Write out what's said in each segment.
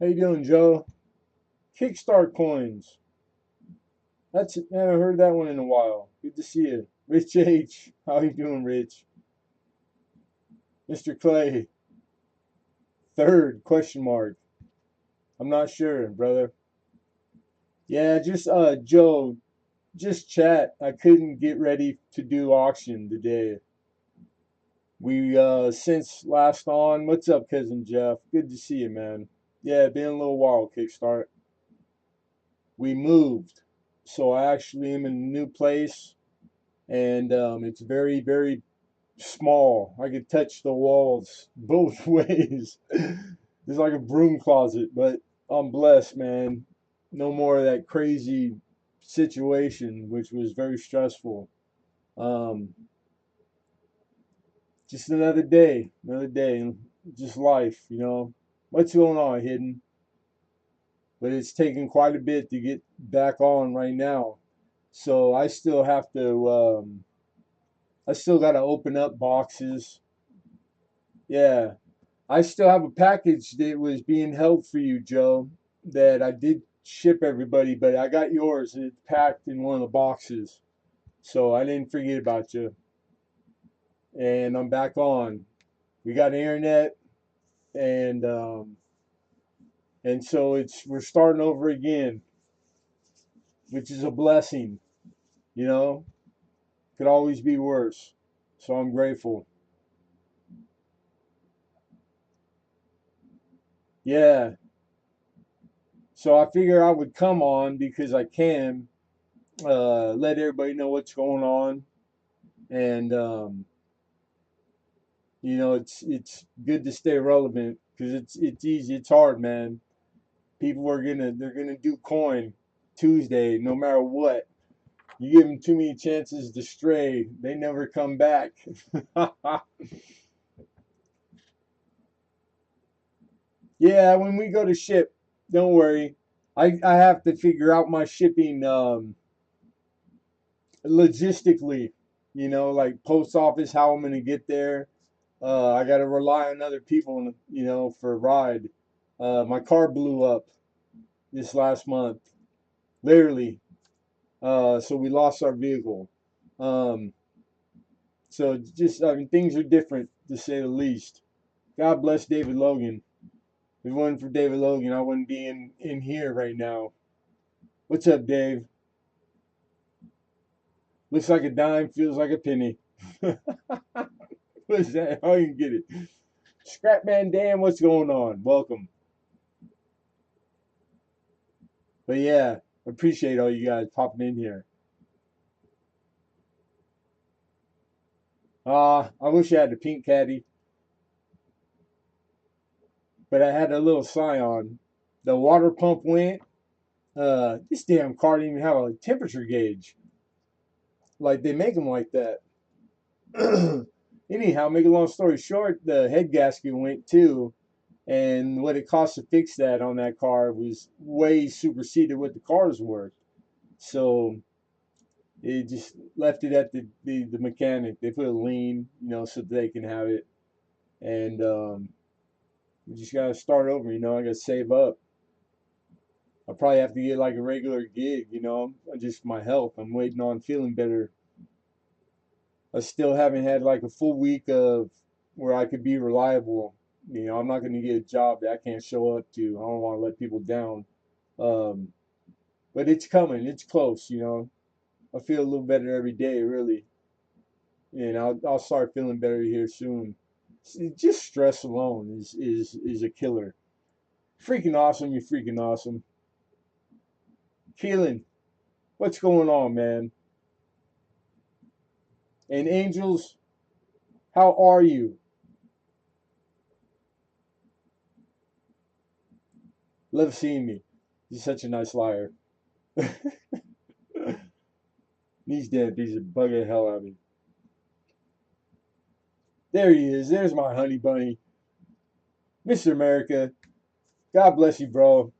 How you doing, Joe? Kickstart coins. That's I haven't heard that one in a while. Good to see you. Rich H. How you doing, Rich? Mr. Clay. Third question mark. I'm not sure, brother. Yeah, just Joe, just chat. I couldn't get ready to do auction today. We since last on. What's up, cousin Jeff? Good to see you, man. Yeah, been a little while, Kickstart. We moved. So I actually am in a new place and it's very, very small. I could touch the walls both ways. It's like a broom closet, but I'm blessed, man. No more of that crazy situation, which was very stressful. Um, just another day, just life, you know. What's going on, Hidden? But it's taken quite a bit to get back on right now. So I still have to, I still got to open up boxes. Yeah, I still have a package that was being held for you, Joe, that I did ship everybody, but I got yours and it's packed in one of the boxes. So I didn't forget about you. And I'm back on. We got internet and so it's we're starting over again, which is a blessing, you know? Could always be worse. So I'm grateful. Yeah. So I figure I would come on because I can let everybody know what's going on and you know it's good to stay relevant because it's easy, it's hard, man. People are gonna they're gonna do coin Tuesday no matter what. You give them too many chances to stray, they never come back. Yeah, when we go to ship, don't worry. I have to figure out my shipping logistically, you know, like post office, how I'm gonna get there. I got to rely on other people, you know, for a ride. My car blew up this last month, literally. So we lost our vehicle. Um, so just, I mean, things are different to say the least. God bless David Logan. If it wasn't for David Logan, I wouldn't be in here right now. What's up, Dave? Looks like a dime, feels like a penny. What's that? How you get it? Scrapman Dan, what's going on? Welcome. But yeah, appreciate all you guys popping in here. I wish I had the pink caddy, but I had a little Scion. The water pump went. This damn car didn't even have a temperature gauge. Like they make them like that. Anyhow, make a long story short, the head gasket went too, and what it cost to fix that on that car was way superseded what the car's worth. So it just left it at the mechanic. They put a lien, you know, so they can have it, and we just gotta start over. You know, I gotta save up. I probably have to get like a regular gig, you know, just my health. I'm waiting on feeling better. I still haven't had like a full week of where I could be reliable. You know, I'm not going to get a job that I can't show up to. I don't want to let people down. Um, but it's coming. It's close, you know. I feel a little better every day, really. And I'll start feeling better here soon. Just stress alone is a killer. Freaking awesome, you freaking awesome. Keelan, what's going on, man? And Angels, how are you? Love seeing me. He's such a nice liar. These damn pieces bug the hell out of me. There he is. There's my honey bunny. Mr. America. God bless you, bro.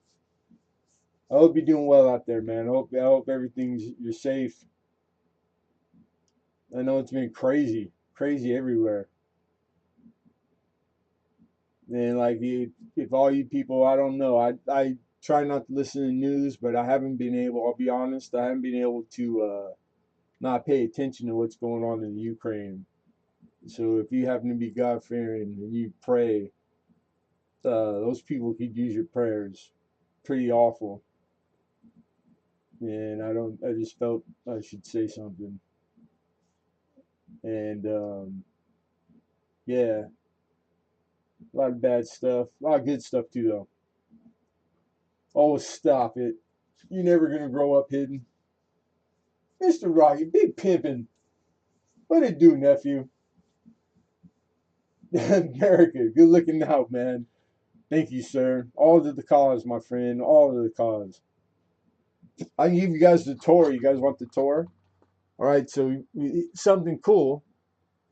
I hope you're doing well out there, man. I hope everything's you're safe. I know it's been crazy. Crazy everywhere. And like, if all you people, I don't know, I try not to listen to the news, but I haven't been able. I'll be honest, I haven't been able to not pay attention to what's going on in Ukraine. So if you happen to be God fearing and you pray, those people could use your prayers. Pretty awful. And I don't. I just felt I should say something. And yeah, a lot of bad stuff. A lot of good stuff too, though. Oh, stop it! You're never gonna grow up hidden, Mr. Rocky. Big pimpin'. What it do, nephew? America, good looking out, man. Thank you, sir. All to the cause, my friend. All to the cause. I can give you guys the tour. You guys want the tour? All right. So something cool.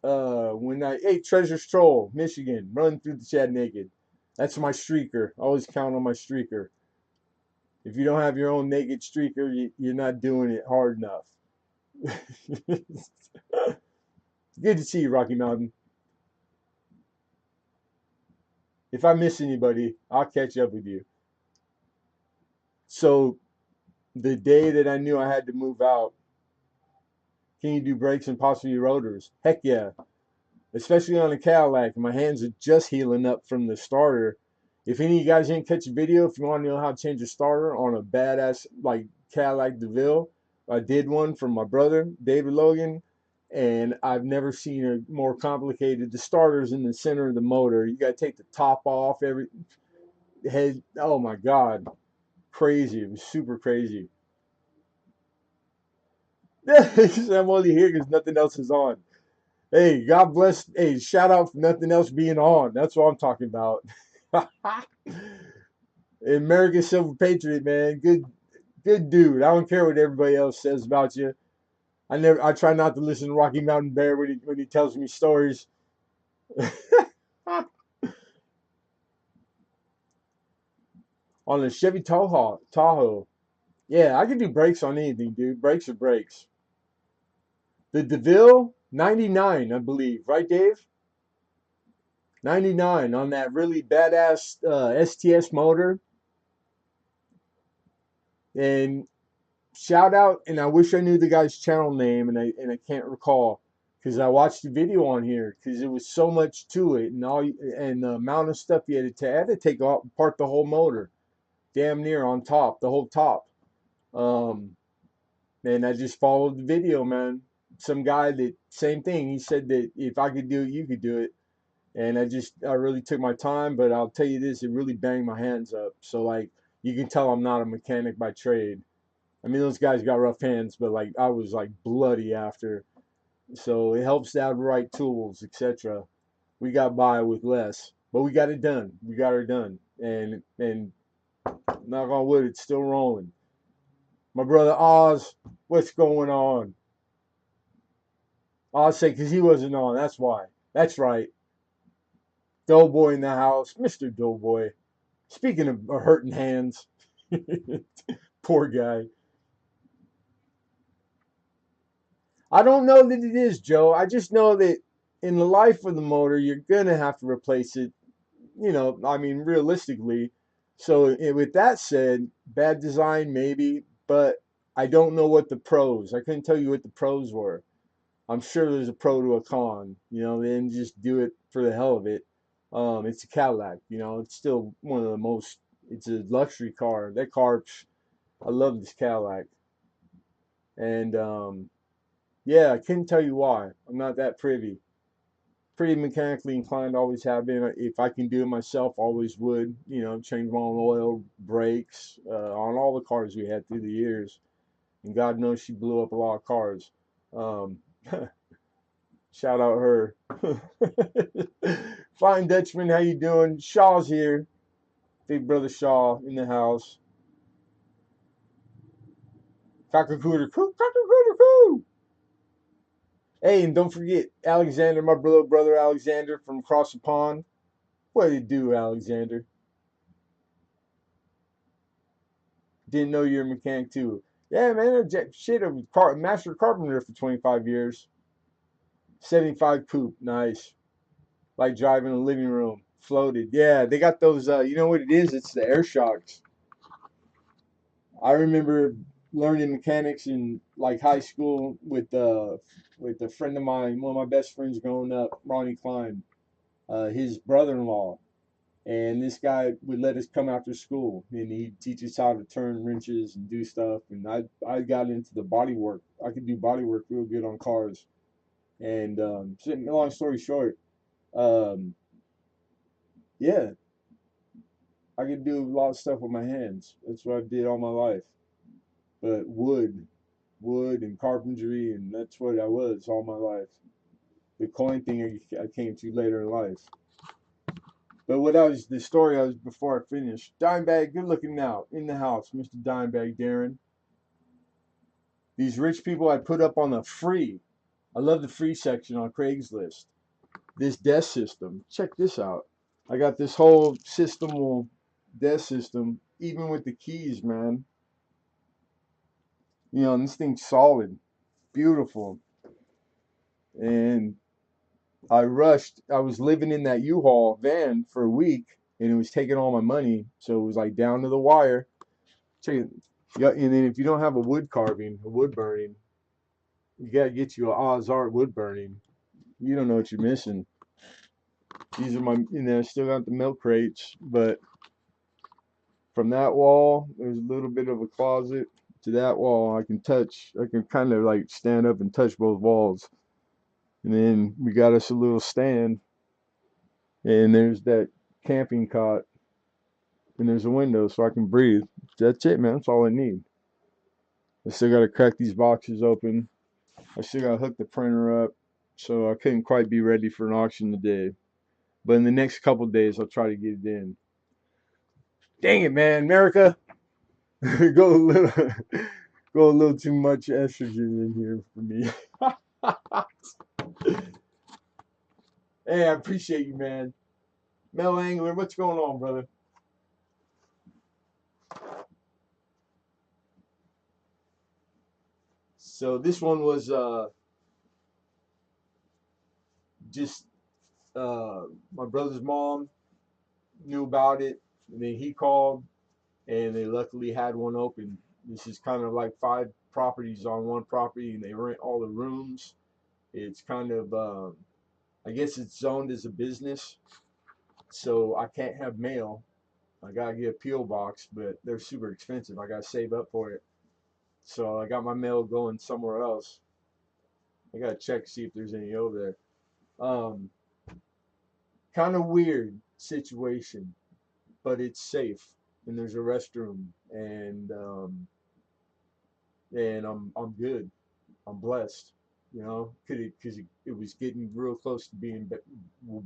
When I ate Treasure Stroll, Michigan, run through the Chad naked. That's my streaker. Always count on my streaker. If you don't have your own naked streaker, you're not doing it hard enough. Good to see you, Rocky Mountain. If I miss anybody, I'll catch up with you. So the day that I knew I had to move out, can you do brakes and possibly rotors? Heck yeah. Especially on a Cadillac. My hands are just healing up from the starter. If any of you guys didn't catch a video, if you want to know how to change a starter on a badass like Cadillac DeVille, I did one for my brother, David Logan, and I've never seen a more complicated. The starter's in the center of the motor. You got to take the top off, every head. Oh my God. Crazy. It was super crazy. I'm only here because nothing else is on. Hey, God bless. Hey, shout out for nothing else being on. That's what I'm talking about. American Silver Patriot, man. Good dude. I don't care what everybody else says about you. I try not to listen to Rocky Mountain Bear when he tells me stories. On a Chevy Tahoe. Yeah, I can do brakes on anything, dude. Brakes are brakes. The DeVille 99, I believe. Right, Dave? 99 on that really badass STS motor. And shout out, and I wish I knew the guy's channel name, and I can't recall because I watched the video on here because it was so much to it, and and the amount of stuff you had to take. I had to take apart the whole motor, damn near on top, the whole top. Um, and I just followed the video, man. Some guy that same thing. He said that if I could do it, you could do it. And I really took my time, but I'll tell you this, it really banged my hands up. So like you can tell I'm not a mechanic by trade. I mean, those guys got rough hands, but like I was like bloody after. So it helps to have the right tools, etc. We got by with less, but we got it done. We got her done, and knock on wood, it's still rolling. My brother Oz, what's going on? Oz say because he wasn't on. That's why. That's right. Doughboy in the house, Mr. Doughboy. Speaking of hurting hands, poor guy. I don't know that it is, Joe. I just know that in the life of the motor, you're gonna have to replace it. I mean, realistically. So with that said, bad design maybe, but I don't know what the pros. I couldn't tell you what the pros were. I'm sure there's a pro to a con. They didn't just do it for the hell of it. It's a Cadillac. It's still one of the most. It's a luxury car. That car, I love this Cadillac, and yeah, I couldn't tell you why. I'm not that privy. Pretty mechanically inclined, always have been. If I can do it myself, always would. Change my own oil, brakes, on all the cars we had through the years. And God knows she blew up a lot of cars. Um, Shout out her. Fine Dutchman, how you doing? Shaw's here. Big brother Shaw in the house. Cockacooter coo, cockacooter coo. Hey, and don't forget Alexander, my brother Alexander from across the pond. What did you do, Alexander? Didn't know you're a mechanic too. Yeah, man, shit, a master carpenter for 25 years. 75 coupe, nice. Like driving a living room. floated. Yeah, they got those. You know what it is? It's the air shocks. I remember learning mechanics in like high school with a friend of mine, one of my best friends growing up, Ronnie Klein, his brother-in-law. And this guy would let us come after school, and he'd teach us how to turn wrenches and do stuff. And I got into the body work. I could do body work real good on cars. And long story short, um, yeah, I could do a lot of stuff with my hands. That's what I did all my life. But wood and carpentry, and that's what I was all my life. The coin thing I came to later in life. But what I was the story I was before I finished. Dimebag, good looking now in the house, Mr. Dimebag Darren. These rich people I put up on the free. I love the free section on Craigslist. This desk system. Check this out. I got this whole system, desk system, even with the keys, man. You know, and this thing's solid, beautiful. And I rushed. I was living in that U-Haul van for a week, and it was taking all my money. So it was like down to the wire. Check it. Yeah, and then if you don't have a wood carving, a wood burning, you gotta get you a Oz Art wood burning. You don't know what you're missing. These are my, I still got the milk crates, but from that wall, there's a little bit of a closet to that wall. I can kind of like stand up and touch both walls. And then we got us a little stand, and there's that camping cot, and there's a window so I can breathe. That's it, man. That's all I need. I still got to crack these boxes open. I still got to hook the printer up, so I couldn't quite be ready for an auction today. But in the next couple days, I'll try to get it in. Dang it, man, America! go a little, go a little too much estrogen in here for me. Hey, I appreciate you, man. Mel Angler, what's going on, brother? So this one was just uh, my brother's mom knew about it, and then he called, and they luckily had one open. This is kind of like five properties on one property, and they rent all the rooms. It's kind of, I guess it's zoned as a business, so I can't have mail. I gotta get a PO box, but they're super expensive. I gotta save up for it. So I got my mail going somewhere else. I gotta check to see if there's any over there. Kind of weird situation, but it's safe, and there's a restroom, and I'm good. I'm blessed, you know, because it was getting real close to being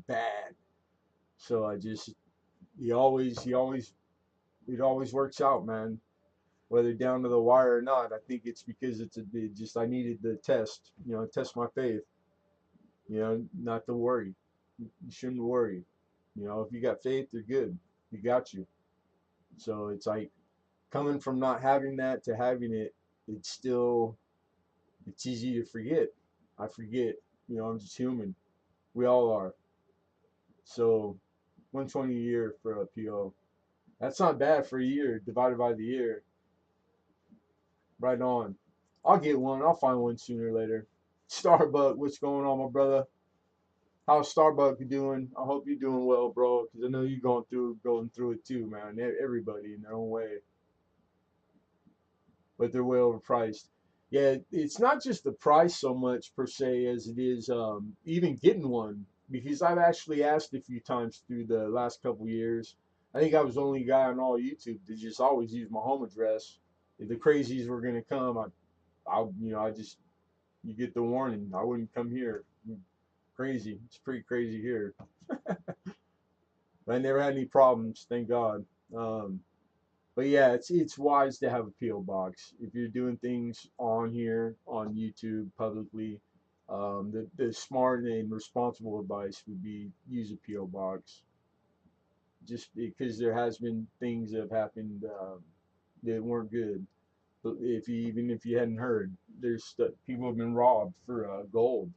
bad. So I just he always it always works out, man. Whether down to the wire or not, I think it's because it just I needed the test, you know, test my faith, you know, not to worry. You shouldn't worry. You know, if you got faith, you're good. You got you. So it's like coming from not having that to having it, it's still it's easy to forget. I forget. You know, I'm just human. We all are. So 120 a year for a PO. That's not bad for a year divided by the year. Right on. I'll get one. I'll find one sooner or later. Starbuck, what's going on, my brother? How's Starbuck doing? I hope you're doing well, bro. Because I know you're going through it too, man. Everybody in their own way, but they're way overpriced. Yeah, it's not just the price so much per se as it is even getting one. Because I've actually asked a few times through the last couple years. I think I was the only guy on all YouTube to just always use my home address. If the crazies were gonna come, I just you get the warning. I wouldn't come here. Crazy. It's pretty crazy here. But I never had any problems, thank God. Um, but yeah, it's wise to have a PO box if you're doing things on here on YouTube publicly. The smart and responsible advice would be use a PO box, just because there has been things that have happened that weren't good. But even if you hadn't heard, people have been robbed for gold,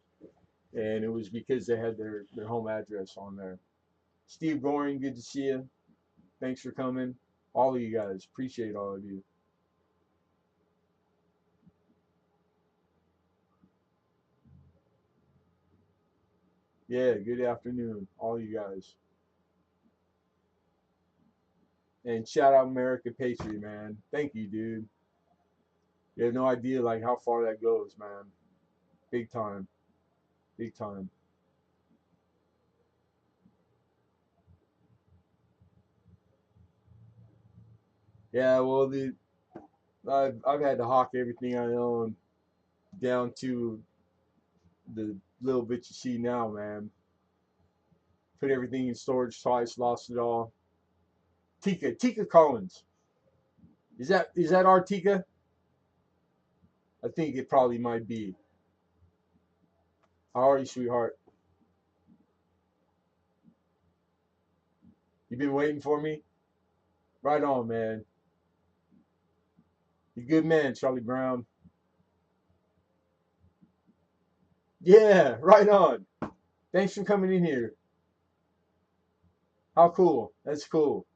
and it was because they had their home address on there. Steve Goring, good to see you. Thanks for coming. All of you guys, appreciate all of you. Yeah, good afternoon, all you guys. And shout out America Patriot, man. Thank you, dude. You have no idea like how far that goes, man. Big time, big time. Yeah, well, I've had to hawk everything I own down to the little bit you see now, man. Put everything in storage twice, lost it all. Tika Collins. Is that our Tika? I think it probably might be. How are you, sweetheart? You been waiting for me? Right on, man. You good man, Charlie Brown. Yeah, right on. Thanks for coming in here. How cool. That's cool.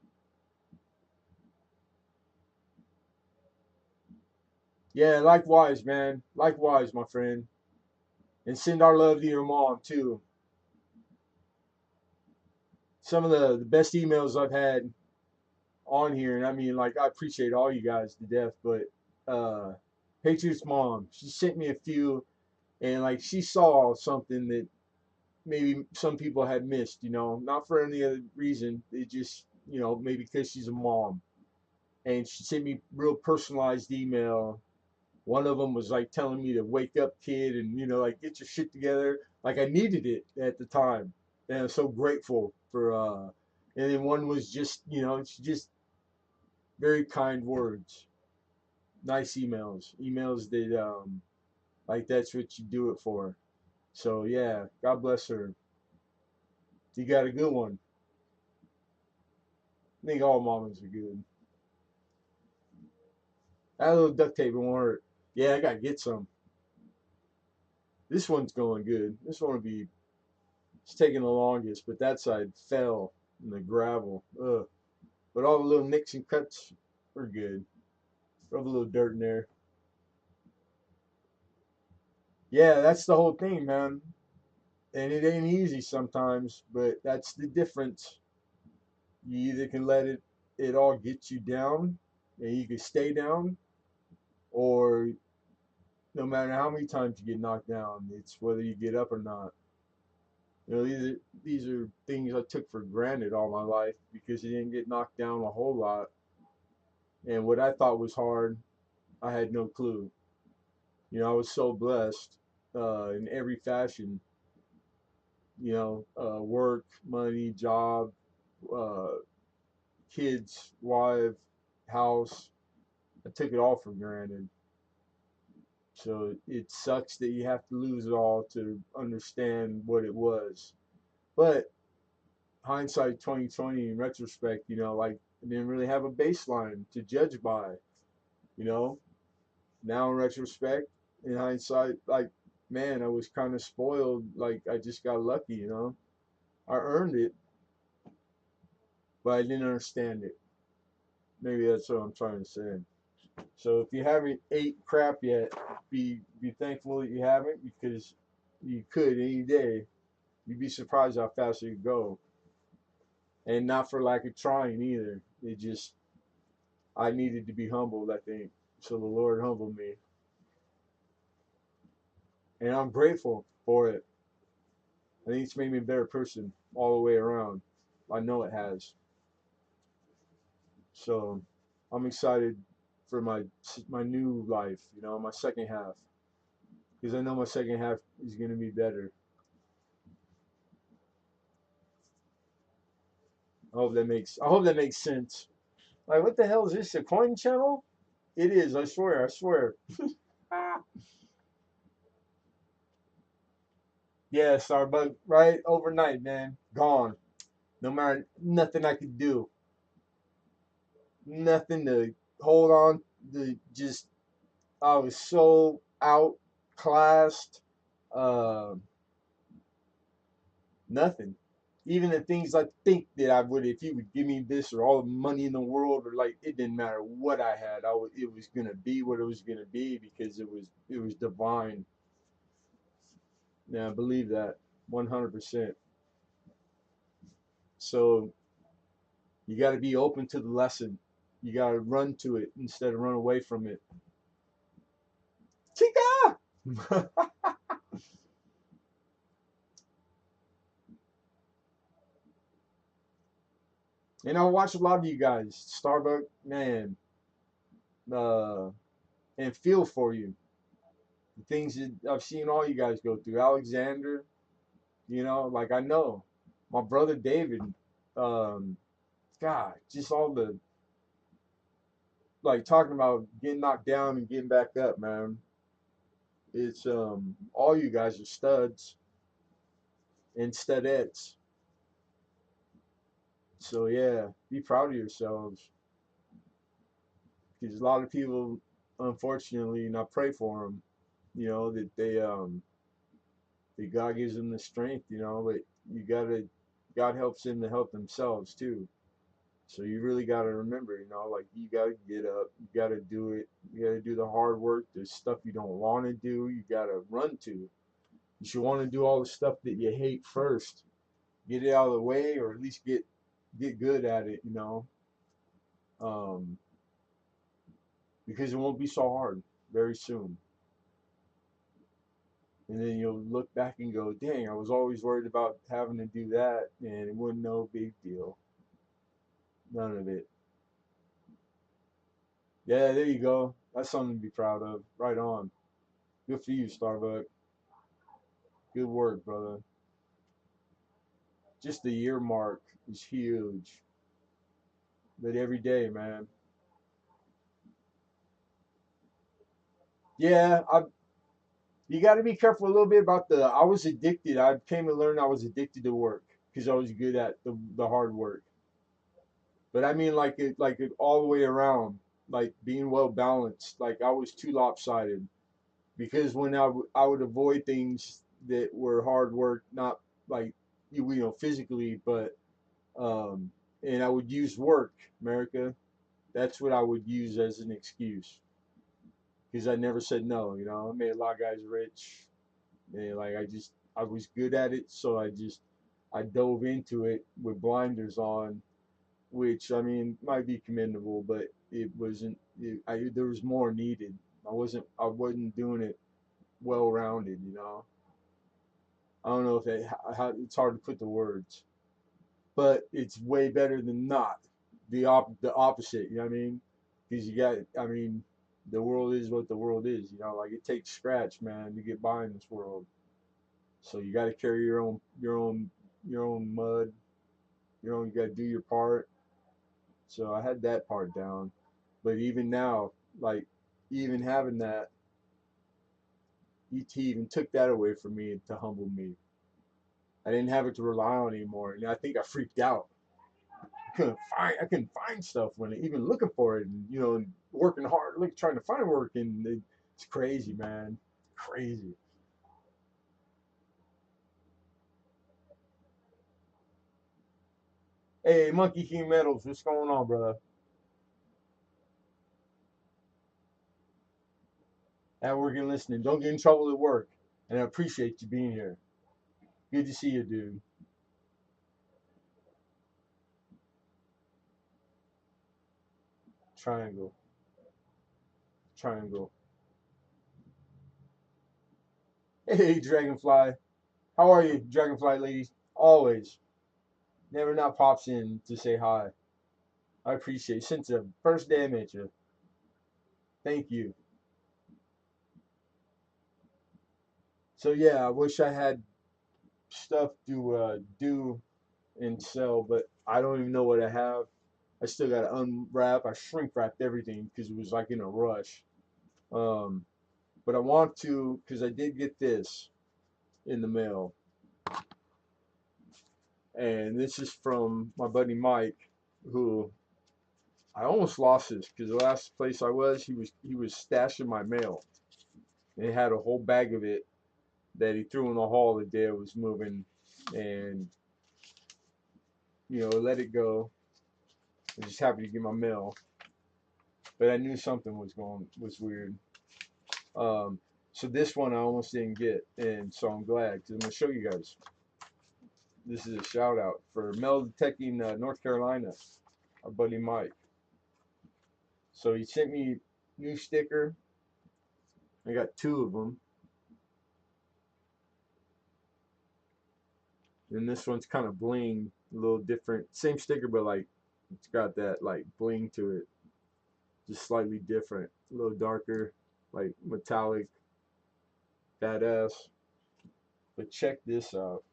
Yeah, likewise, man. Likewise, my friend. And send our love to your mom too. Some of the best emails I've had on here, and I mean, like, I appreciate all you guys to death, but uh, Patriots mom, she sent me a few, and like, she saw something that maybe some people had missed, not for any other reason. It just, maybe because she's a mom. And she sent me real personalized email. One of them was like telling me to wake up, kid, and like get your shit together. Like I needed it at the time, and I'm so grateful for. And then one was just, it's just very kind words, nice emails that like that's what you do it for. So yeah, God bless her. You got a good one. I think all mamas are good. That little duct tape won't hurt. Yeah, I gotta get some. This one's going good. This one will be. It's taking the longest, but that side fell in the gravel. Ugh. But all the little nicks and cuts are good. Rub a little dirt in there. Yeah, that's the whole thing, man. And it ain't easy sometimes, but that's the difference. You either can let it all get you down, and you can stay down, or no matter how many times you get knocked down, it's whether you get up or not. These are things I took for granted all my life because you didn't get knocked down a whole lot. And what I thought was hard, I had no clue. I was so blessed in every fashion. Work, money, job, uh, kids, wife, house. I took it all for granted. So it sucks that you have to lose it all to understand what it was. But hindsight 2020 in retrospect, like I didn't really have a baseline to judge by, you know. Now in retrospect, in hindsight, like man, I was kind of spoiled. Like I just got lucky. I earned it, but I didn't understand it. Maybe that's what I'm trying to say. So if you haven't ate crap yet, be thankful that you haven't because you could any day. You'd be surprised how fast you go, and not for lack of trying either. It just I needed to be humbled, I think. So the Lord humbled me. And I'm grateful for it. I think it's made me a better person all the way around. I know it has. So I'm excited for my new life, my second half. Because I know my second half is going to be better. I hope that makes sense. Like, what the hell is this? A coin channel? It is, I swear, I swear. Yeah, Starbucks, right? Overnight, man. Gone. No matter nothing I could do. Nothing to hold on to. Just I was so outclassed. Uh, Nothing. even the things I think that I would, if he would give me this or all the money in the world, or like it didn't matter what I had, it was gonna be what it was gonna be because it was divine. Yeah, I believe that 100%. So you got to be open to the lesson. You got to run to it instead of run away from it. Chica! And I watch a lot of you guys, Starbucks, man, uh, and feel for you. The things that I've seen all you guys go through. Alexander, like I know my brother David, um, God, just all the like talking about getting knocked down and getting back up, man. It's all you guys are studs and studettes. So yeah, be proud of yourselves because a lot of people, unfortunately, and I pray for them, that that God gives them the strength, but you gotta, God helps them to help themselves too. So you really gotta remember, like you gotta get up, you gotta do it, you gotta do the hard work, the stuff you don't want to do, you gotta run to. You should want to do all the stuff that you hate first, get it out of the way, or at least get good at it, um, because it won't be so hard very soon. And then you'll look back and go, dang, I was always worried about having to do that, and it wasn't no big deal. None of it. Yeah, there you go. That's something to be proud of. Right on. Good for you, Starbuck. Good work, brother. Just the year mark is huge. But every day, man. Yeah, you got to be careful a little bit about I was addicted. I came to learn I was addicted to work because I was good at the hard work. But I mean, like it all the way around, like being well balanced. Like I was too lopsided because when I would avoid things that were hard work, not like physically, but and I would use work, America. That's what I would use as an excuse because I never said no. I made a lot of guys rich, and like I was good at it, so I dove into it with blinders on, which I mean might be commendable, but it wasn't. There was more needed. I wasn't doing it well rounded. I don't know if how it's hard to put the words, but it's way better than not. The opposite. You know what I mean? Because I mean, the world is what the world is. Like it takes scratch, man, to get by in this world. So you got to carry your own mud. You got to do your part. So I had that part down. But even now, like even having that, ET even took that away from me to humble me. I didn't have it to rely on anymore, and I think I freaked out. I couldn't find stuff when even looking for it, and working hard, like trying to find work, and it's crazy, man, crazy. Hey, Monkey King Metals, what's going on, brother? At work and listening. Don't get in trouble at work, and I appreciate you being here. Good to see you, dude. Triangle, triangle. Hey, Dragonfly. How are you, Dragonfly lady? Always. Never not pops in to say hi. I appreciate it. Since the first day I met you. Thank you. So yeah, I wish I had stuff to do and sell, but I don't even know what I have. I still got to unwrap. I shrink wrapped everything because it was like in a rush. Um, but I want to because I did get this in the mail, and this is from my buddy Mike, who I almost lost this because the last place I was, he was stashing my mail. He had a whole bag of it that he threw in the hall the day I was moving, and let it go. I was just happy to get my mail, but I knew something was weird. Um, so this one I almost didn't get, and so I'm glad because I'm gonna show you guys. This is a shout out for Metal Detecting North Carolina, our buddy Mike. So he sent me new sticker. I got two of them, and this one's kind of bling, a little different. Same sticker, but like it's got that like bling to it, just slightly different, a little darker, like metallic, badass. But check this out.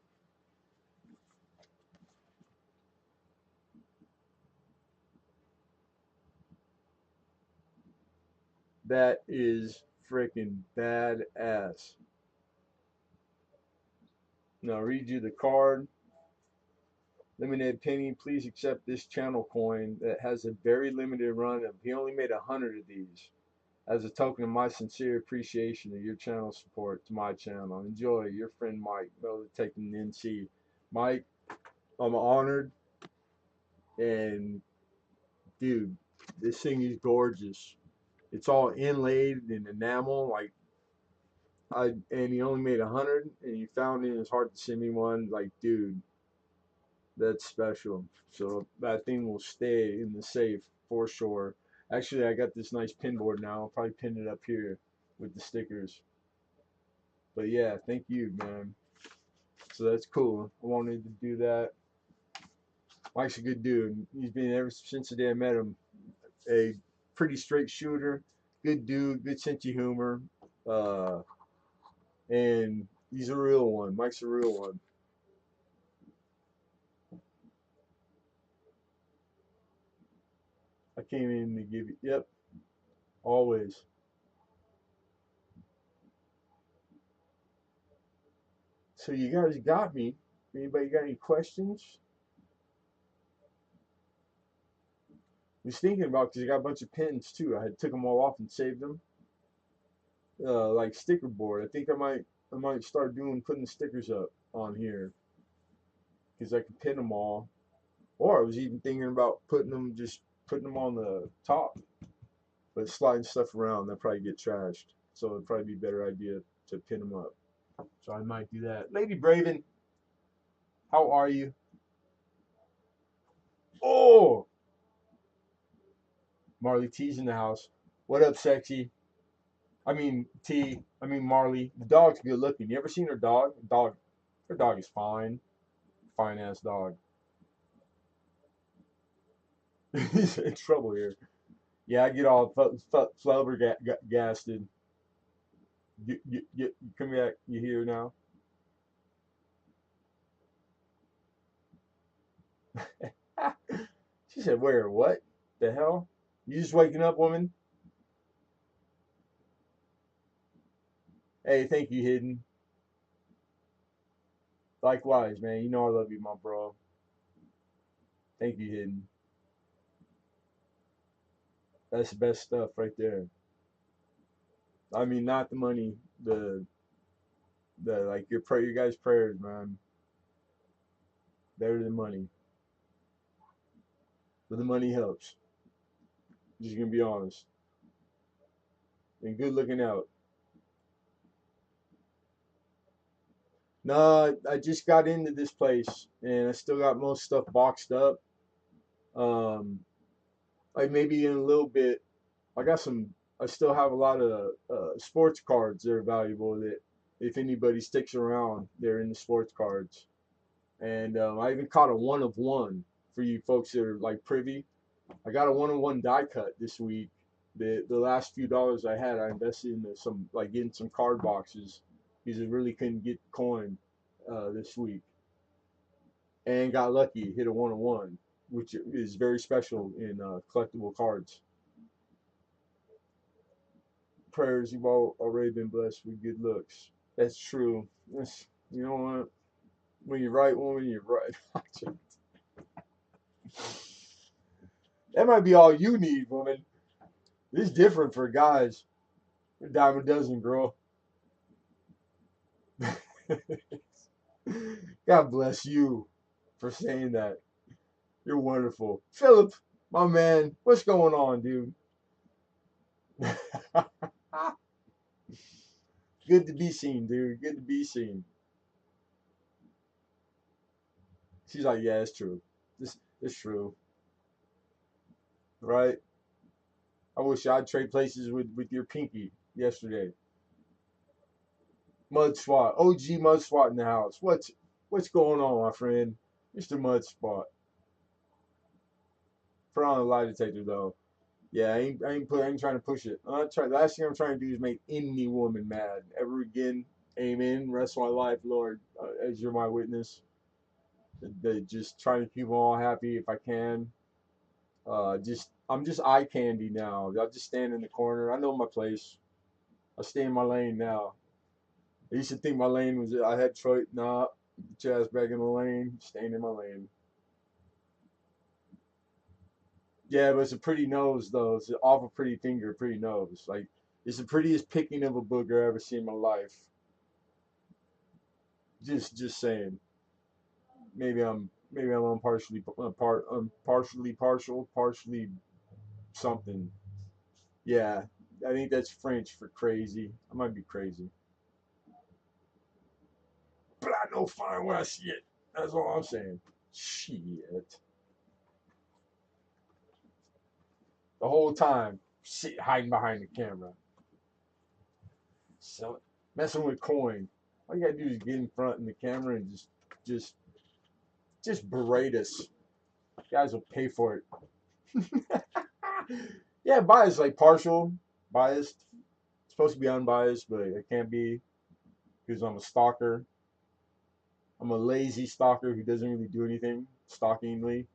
That is freaking badass. Now I'll read you the card. Lemonhead Penny, please accept this channel coin that has a very limited run of. He only made 100 of these. As a token of my sincere appreciation of your channel support to my channel. Enjoy, your friend Mike, Metal Detecting NC. Mike, I'm honored, and dude, this thing is gorgeous. It's all inlaid in enamel, like and he only made 100, and you found it in his heart to send me one. Like, dude, that's special. So that thing will stay in the safe for sure. Actually, I got this nice pin board now. I'll probably pin it up here with the stickers. But yeah, thank you, man. So that's cool. I wanted to do that. Mike's a good dude. He's been ever since the day I met him. A pretty straight shooter, good dude, good sense of humor, uh, and he's a real one. Mike's a real one. I came in to give you. Yep, always. So you guys got me. Anybody got any questions? I was thinking about because I got a bunch of pins too. I had took them all off and saved them, like sticker board. I think I might start doing putting the stickers up on here because I can pin them all. Or I was even thinking about putting them on the top, but sliding stuff around that probably get trashed. So it'd probably be a better idea to pin them up. So I might do that. Lady Braven, how are you? Oh, Marley T's in the house. What up, sexy? I mean T. I mean Marley. The dog's good looking. You ever seen her dog? Her dog is fine. Fine ass dog. He's in trouble here. Yeah, I get all flabbergasted. You come back. You here now? She said, "Where? What? The hell? You just waking up, woman?" Hey, thank you, Hidden. Likewise, man. You know I love you, my bro. Thank you, Hidden. That's the best stuff right there. I mean, not the money, the like your guys' prayers, man. Better than money, but the money helps. Just gonna be honest. And good looking out. No, I just got into this place, and I still got most stuff boxed up. Um, like maybe in a little bit, I got some. I still have a lot of sports cards that are valuable. That if anybody sticks around, they're in the sports cards. And I even caught a one of one for you folks that are like privy. I got a one of one die cut this week. The last few dollars I had, I invested in some like getting some card boxes because I really couldn't get coin this week, and got lucky, hit a one of one, which is very special in collectible cards. Prayers, you've all already been blessed with good looks. That's true. You know what? When you're right, woman, you're right. That might be all you need, woman. It's different for guys. A dime a dozen, girl. God bless you for saying that. You're wonderful. Philip, my man, what's going on, dude? Good to be seen, dude. Good to be seen. She's like, yeah, it's true. This it's true. Right? I wish I'd trade places with your pinky yesterday. Mud Swat. OG Mud Swat in the house. What's going on, my friend? Mr. Mud Swat. Put on a lie detector though. Yeah, I ain't trying to push it. The last thing I'm trying to do is make any woman mad ever again. Amen. Rest of my life, Lord, as you're my witness. Just trying to keep them all happy if I can. Just I'm just eye candy now. I'll just stand in the corner. I know my place. I stay in my lane now. I used to think my lane was I had Detroit. Nah, get your ass back in the lane. Staying in my lane. Yeah, but it's a pretty nose though. It's an awful pretty finger, pretty nose. Like it's the prettiest picking of a booger I ever seen in my life. Just saying. Maybe I'm partially partial, partially something. Yeah, I think that's French for crazy. I might be crazy, but I know fine when I see it. That's all I'm saying. Shit. The whole time, sit hiding behind the camera, so messing with coin. All you gotta do is get in front in the camera and just, just berate us. You guys will pay for it. Yeah, biased like partial, biased. It's supposed to be unbiased, but it can't be because I'm a stalker. I'm a lazy stalker who doesn't really do anything. Stalkingly,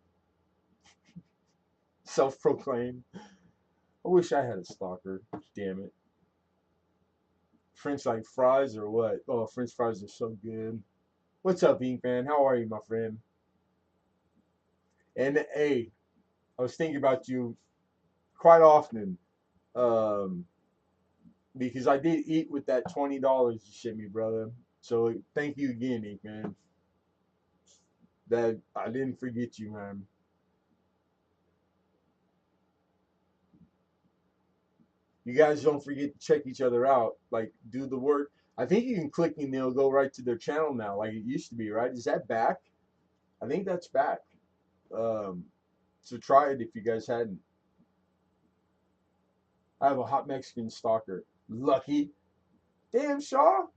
self-proclaimed. I wish I had a stalker. Damn it. French like fries or what? Oh, French fries are so good. What's up, Ink Man? How are you, my friend? And hey, I was thinking about you quite often um, because I did eat with that $20 you sent me, brother. So thank you again, Ink Man. That I didn't forget you, man. You guys don't forget to check each other out. Like, do the work. I think you can click and they'll go right to their channel now, like it used to be, right? Is that back? I think that's back. Um, so try it if you guys hadn't. I have a hot Mexican stalker. Lucky. Damn, Shaw.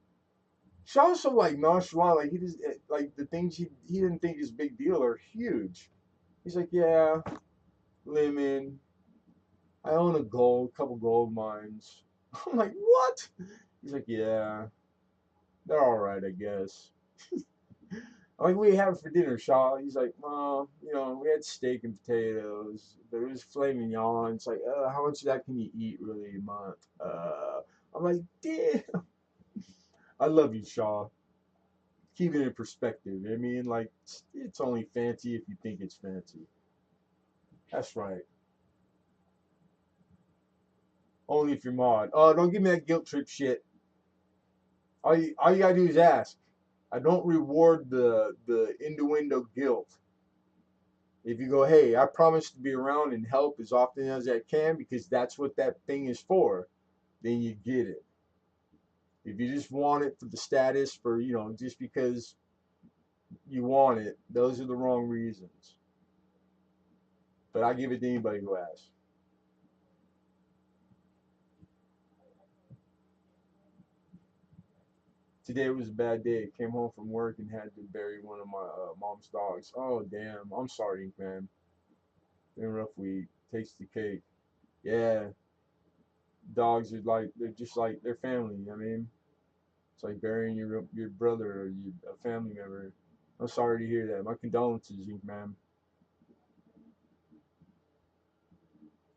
Shaw's so like nonchalant. Like he just like the things he didn't think is a big deal are huge. He's like, yeah, lemon. I own a couple gold mines. I'm like, what? He's like, yeah, they're all right, I guess. I'm like, what do you have for dinner, Shaw? He's like, Mom, we had steak and potatoes. There was filet mignon. It's like, how much of that can you eat really a month? I'm like, damn. I love you, Shaw. Keep it in perspective. I mean, like, it's only fancy if you think it's fancy. That's right. Only if you're mod. Oh, don't give me that guilt trip shit. All you gotta do is ask. I don't reward the innuendo guilt. If you go, hey, I promise to be around and help as often as I can because that's what that thing is for, then you get it. If you just want it for the status, for just because you want it, those are the wrong reasons. But I give it to anybody who asks. Today was a bad day. Came home from work and had to bury one of my mom's dogs. Oh damn! I'm sorry, man. Been a rough week. Takes the cake. Yeah, dogs are like they're family. I mean, it's like burying your brother or a family member. I'm sorry to hear that. My condolences, man.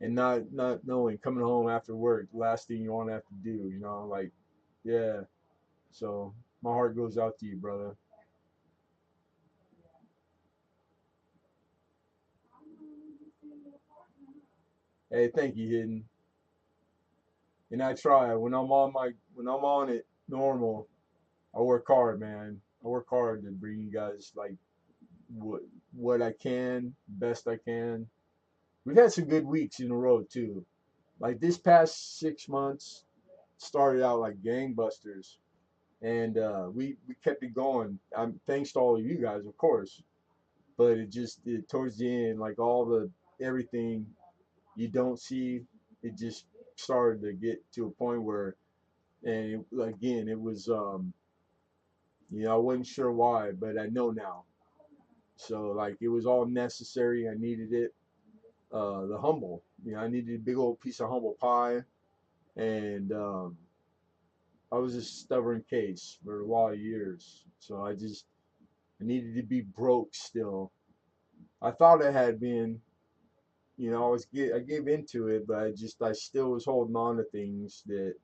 And not knowing coming home after work, the last thing you want to have to do, like yeah. So my heart goes out to you, brother. Hey, thank you, Hidden. And I try when I'm on it normal. I work hard, man. I work hard to bring you guys like what what I can, best I can. We've had some good weeks in a row too. Like this past 6 months started out like gangbusters, and we kept it going. Thanks to all of you guys, of course. But towards the end, like all the everything you don't see, it just started to get to a point where, and again, it was I wasn't sure why, but I know now. So like it was all necessary. I needed it. The humble, I needed a big old piece of humble pie, and I was a stubborn case for a lot of years. So I needed to be broke still. I thought I had been, I gave into it, but I still was holding on to things that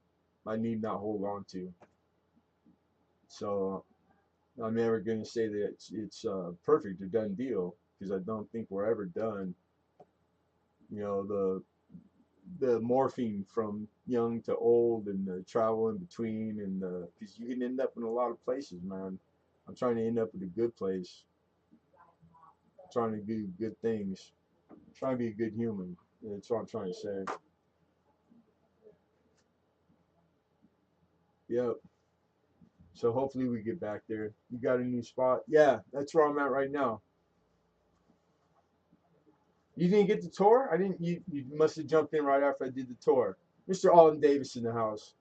I need not hold on to. So I'm never gonna say that it's perfect or done deal because I don't think we're ever done. The morphing from young to old and the travel in between and because you can end up in a lot of places, man. I'm trying to end up in a good place. I'm trying to do good things. I'm trying to be a good human. That's what I'm trying to say. Yep. So hopefully we get back there. You got a new spot? Yeah, that's where I'm at right now. You didn't get the tour? I didn't. You must have jumped in right after I did the tour. Mr. Alden Davis in the house.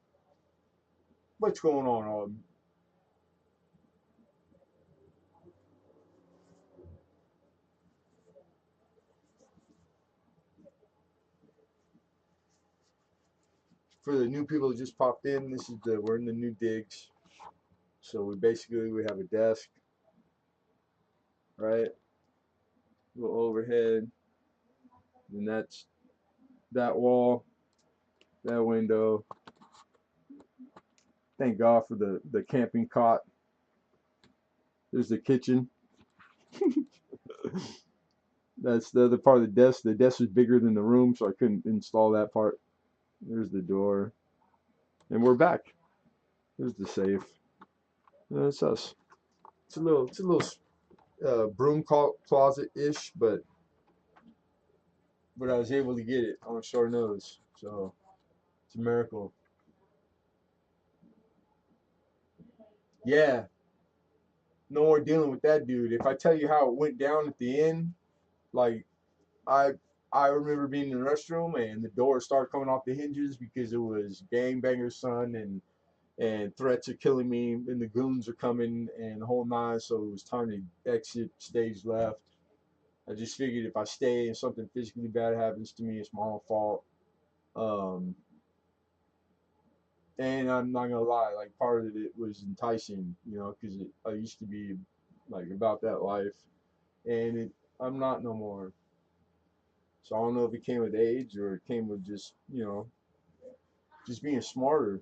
What's going on, Alden? For the new people that just popped in, we're in the new digs. So we have a desk, right? A little overhead, and that's that wall, that window. Thank God for the camping cot. There's the kitchen. That's the other part of the desk. The desk was bigger than the room, so I couldn't install that part. There's the door, and we're back. There's the safe. That's us. It's a little broom closet ish, but I was able to get it on short notice, so it's a miracle. Yeah, no more dealing with that dude. If I tell you how it went down at the end, like I I remember being in the restroom and the door started coming off the hinges because it was gangbanger son and threats of killing me and the goons are coming and the whole nine. So it was time to exit stage left. I just figured if I stay and something physically bad happens to me, it's my own fault. Um, and I'm not gonna lie, like part of it was enticing, because I used to be like about that life, and I'm not no more. So I don't know if it came with age or it came with just being smarter.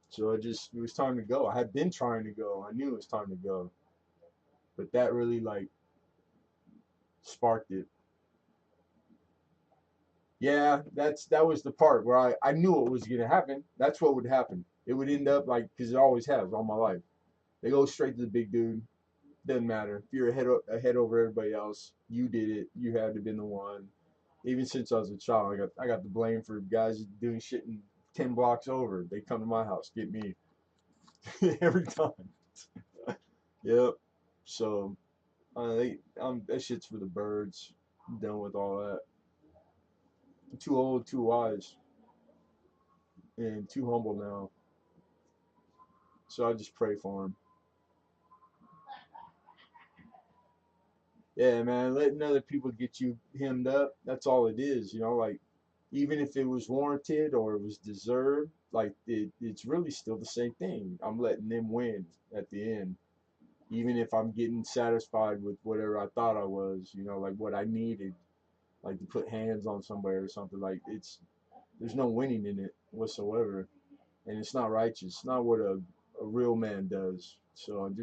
So it was time to go. I had been trying to go. I knew it was time to go, but that really like sparked it. Yeah, that was the part where I knew what was gonna happen. That's what would happen. It would end up like because it always has all my life. They go straight to the big dude. Doesn't matter if you're ahead over everybody else. You did it. You had to have been the one. Even since I was a child, I got the blame for guys doing shit in 10 blocks over. They come to my house, get me every time. Yep. So that shit's for the birds. I'm done with all that. I'm too old, too wise, and too humble now. So I just pray for him. Yeah, man, letting other people get you hemmed up, that's all it is, like even if it was warranted or it was deserved, like it's really still the same thing. I'm letting them win at the end, even if I'm getting satisfied with whatever I thought I was, like what I needed, like to put hands on somebody or something. Like there's no winning in it whatsoever, and it's not righteous. It's not what a real man does. So I'm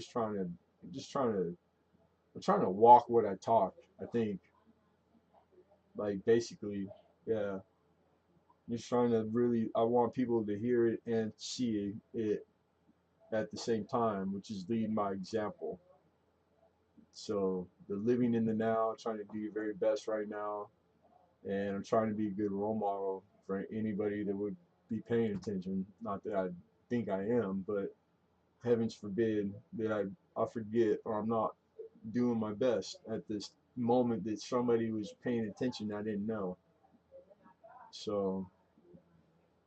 trying to walk what I talk. I think, like basically, yeah. Just trying to really, I want people to hear it and see it at the same time, which is leading by example. So the living in the now, trying to do your very best right now, and I'm trying to be a good role model for anybody that would be paying attention. Not that I think I am, but heavens forbid that I forget or I'm not doing my best at this moment that somebody was paying attention I didn't know. So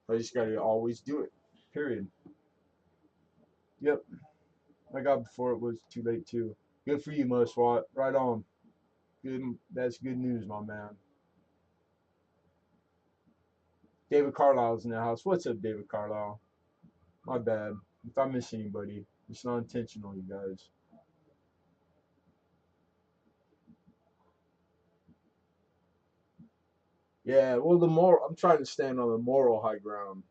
I just got to always do it. Period. Yep. I got before it was too late too. Good for you, Muswat. Right on. Good. That's good news, my man. David Carlisle's in the house. What's up, David Carlisle? My bad. If I miss anybody, it's not intentional, you guys. Yeah, well, I'm trying to stand on the moral high ground,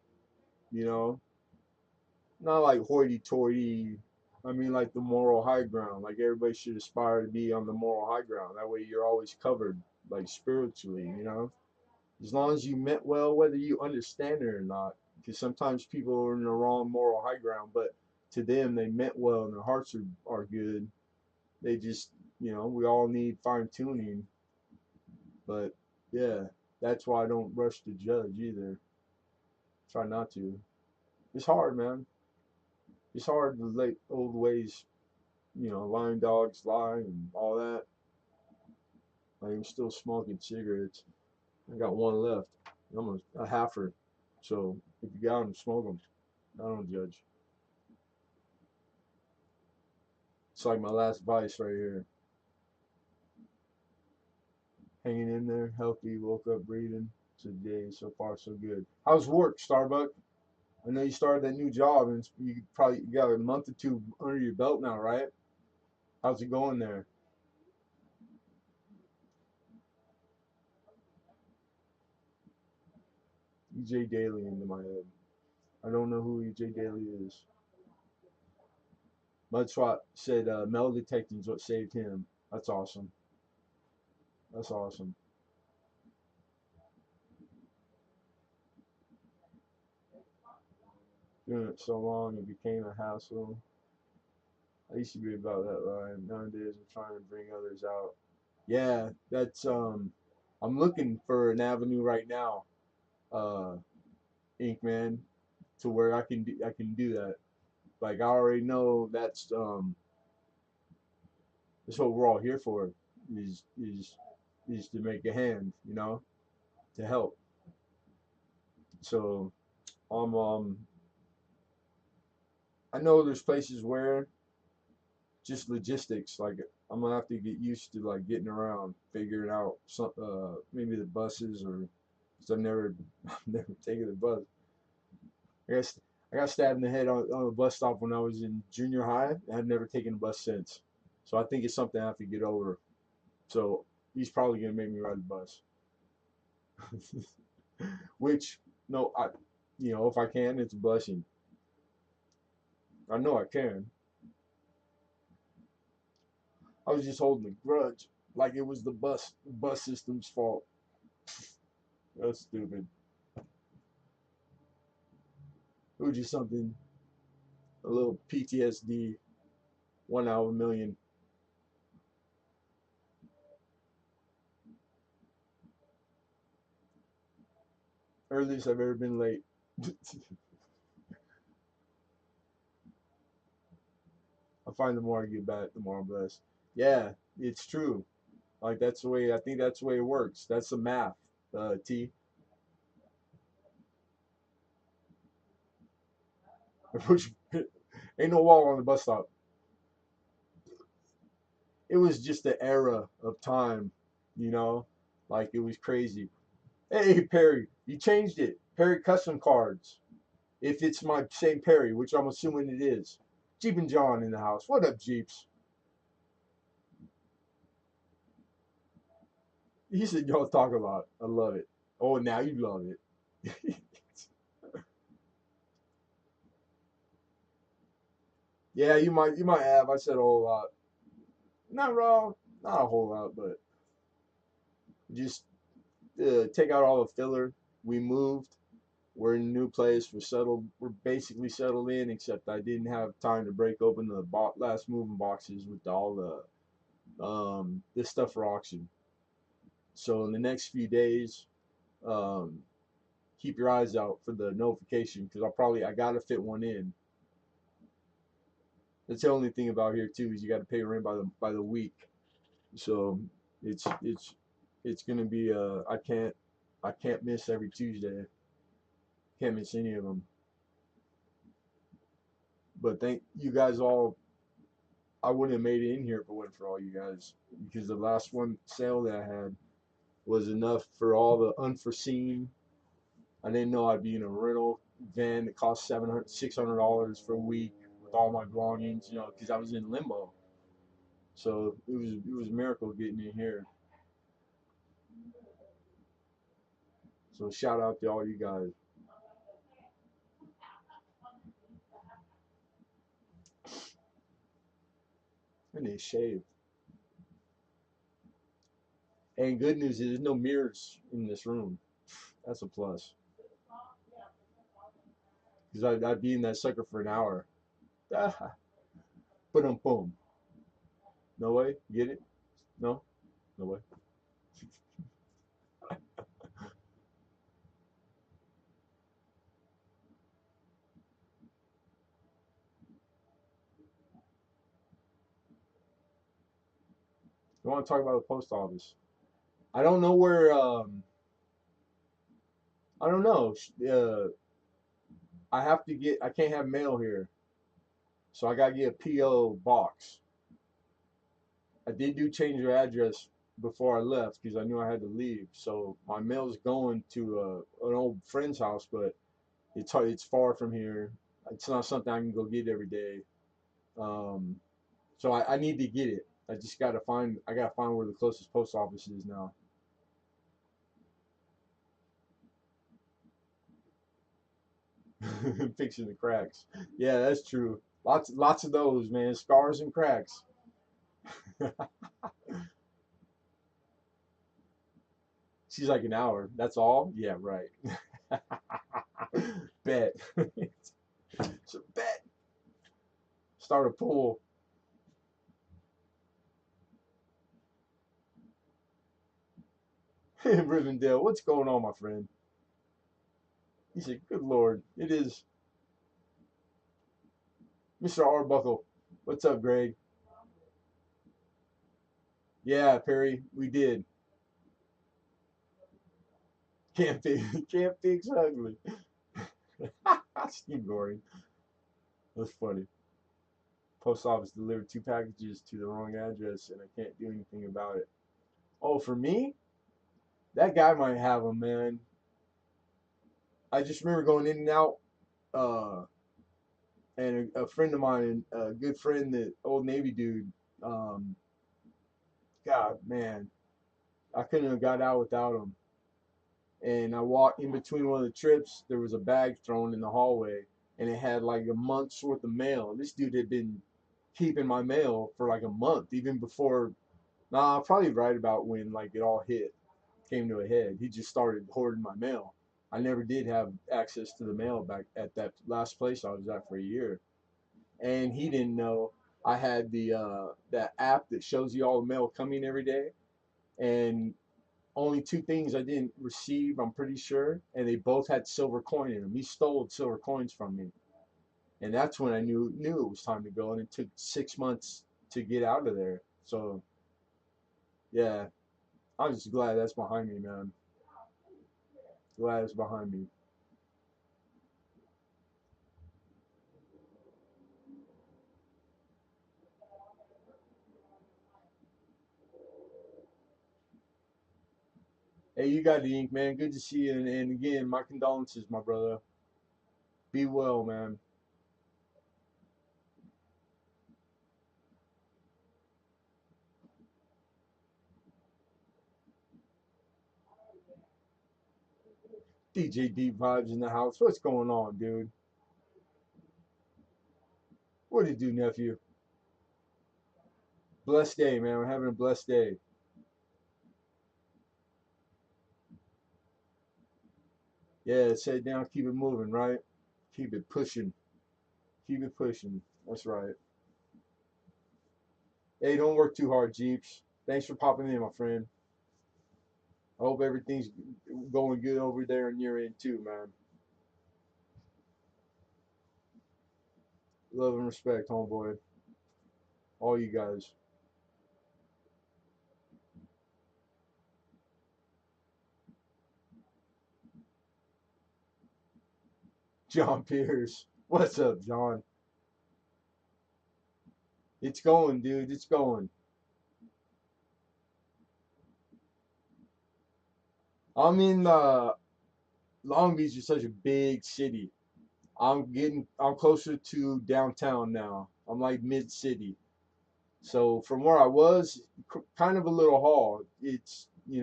you know? Not like hoity-toity. I mean, like the moral high ground. Like everybody should aspire to be on the moral high ground. That way you're always covered, like spiritually, you know? As long as you meant well, whether you understand it or not. Because sometimes people are in the wrong moral high ground, but to them, they meant well and their hearts are good. They just, we all need fine tuning. But yeah, that's why I don't rush to judge either. Try not to. It's hard, man. It's hard to let old ways, lying dogs lie and all that. I'm still smoking cigarettes. I got one left. I'm a halfer. So if you got them, smoke them. I don't judge. It's like my last vice right here. Hanging in there, healthy, woke up breathing. Today, so far so good. How's work, Starbuck? I know you started that new job and you got a month or two under your belt now, right? How's it going there? EJ Daly into my head. I don't know who EJ Daly is. Mudswat said metal detecting is what saved him. That's awesome. That's awesome. Doing it so long it became a hassle. I used to be about that line. Nowadays I'm trying to bring others out. Yeah, that's I'm looking for an avenue right now, uh, Ink Man, to where I can do that. Like I already know that's what we're all here for is is is to make a hand, to help. So I know there's places where just logistics, like I'm gonna have to get used to like getting around, figuring out some maybe the buses or because I've never I've never taken the bus. I guess I got stabbed in the head on a bus stop when I was in junior high. And I've never taken a bus since. So I think it's something I have to get over. So he's probably gonna make me ride the bus. Which no, if I can, it's a blessing. I know I can. I was just holding a grudge, like it was the bus system's fault. That's stupid. It was just something, a little PTSD, one out of a million. Earliest I've ever been late. I find the more I get back, the more I'm blessed. Yeah, it's true. Like that's the way I think that's the way it works. That's the math. T. Ain't no wall on the bus stop. It was just the era of time, you know, like it was crazy. Hey Perry, you changed it. Perry custom cards. If it's my same Perry, which I'm assuming it is. Jeep and John in the house. What up, Jeeps? He said y'all talk a lot. I love it. Oh, now you love it. Yeah, you might have. I said a whole lot. Not wrong. Not a whole lot, but just take out all the filler. We moved. We're in a new place. We're settled. We're basically settled in, except I didn't have time to break open the last moving boxes with all the this stuff for auction. So in the next few days, um, keep your eyes out for the notification because I gotta fit one in. That's the only thing about here too is you got to pay rent by the week. So it's it's it's gonna be I can't miss every Tuesday. Can't miss any of them. But thank you guys all. I wouldn't have made it in here if it wasn't for all you guys because the last one sale that I had was enough for all the unforeseen. I didn't know I'd be in a rental van that cost $600 for a week with all my belongings, you know, because I was in limbo. So it was a miracle getting in here. So shout out to all you guys. And they shaved. And good news is there's no mirrors in this room. That's a plus. Because I'd be in that sucker for an hour. Ah, boom, boom. No way? Get it? No? No way. You want to talk about the post office? I don't know where, I don't know. I can't have mail here. So I got to get a P.O. box. I did do change your address before I left because I knew I had to leave. So my mail's going to an old friend's house, but it's far from here. It's not something I can go get every day. Um, so I need to get it. I gotta find where the closest post office is now. Fixing the cracks. Yeah, that's true. Lots of those, man. Scars and cracks. She's like an hour. That's all? Yeah, right. Bet. It's a bet. Start a pool. Rivendell, what's going on, my friend? He said, good Lord, it is Mr. Arbuckle. What's up, Greg? Yeah, Perry, we did. Can't fix ugly. Steve Goring. That's funny. Post office delivered 2 packages to the wrong address, and I can't do anything about it. Oh, for me, that guy might have them, man. I just remember going in and out, and a friend of mine, a good friend, the old Navy dude. Um, God, man, I couldn't have got out without him. And I walked in between one of the trips. There was a bag thrown in the hallway, and it had like a month's worth of mail. This dude had been keeping my mail for like a month, even before. Nah, probably right about when like it all came to a head. He just started hoarding my mail. I never did have access to the mail back at that last place I was at for a year, and he didn't know I had the that app that shows you all the mail coming every day, and only two things I didn't receive, I'm pretty sure, and they both had silver coin in them. He stole silver coins from me, and that's when I knew it was time to go. And it took 6 months to get out of there. So yeah, I'm just glad that's behind me, man. Glad it's behind me. Hey, you got the ink, man. Good to see you. And again, my condolences, my brother. Be well, man. DJ Deep Vibes in the house. What's going on, dude? What did you do, nephew? Blessed day, man. We're having a blessed day. Yeah, sit down, keep it moving, right? Keep it pushing. Keep it pushing. That's right. Hey, don't work too hard, Jeeps. Thanks for popping in, my friend. I hope everything's going good over there on your end too, man. Love and respect, homeboy. All you guys. John Pierce. What's up, John? It's going, dude. It's going. I'm in Long Beach is such a big city. I'm closer to downtown now. I'm like mid city. So from where I was, kind of a little haul. It's, you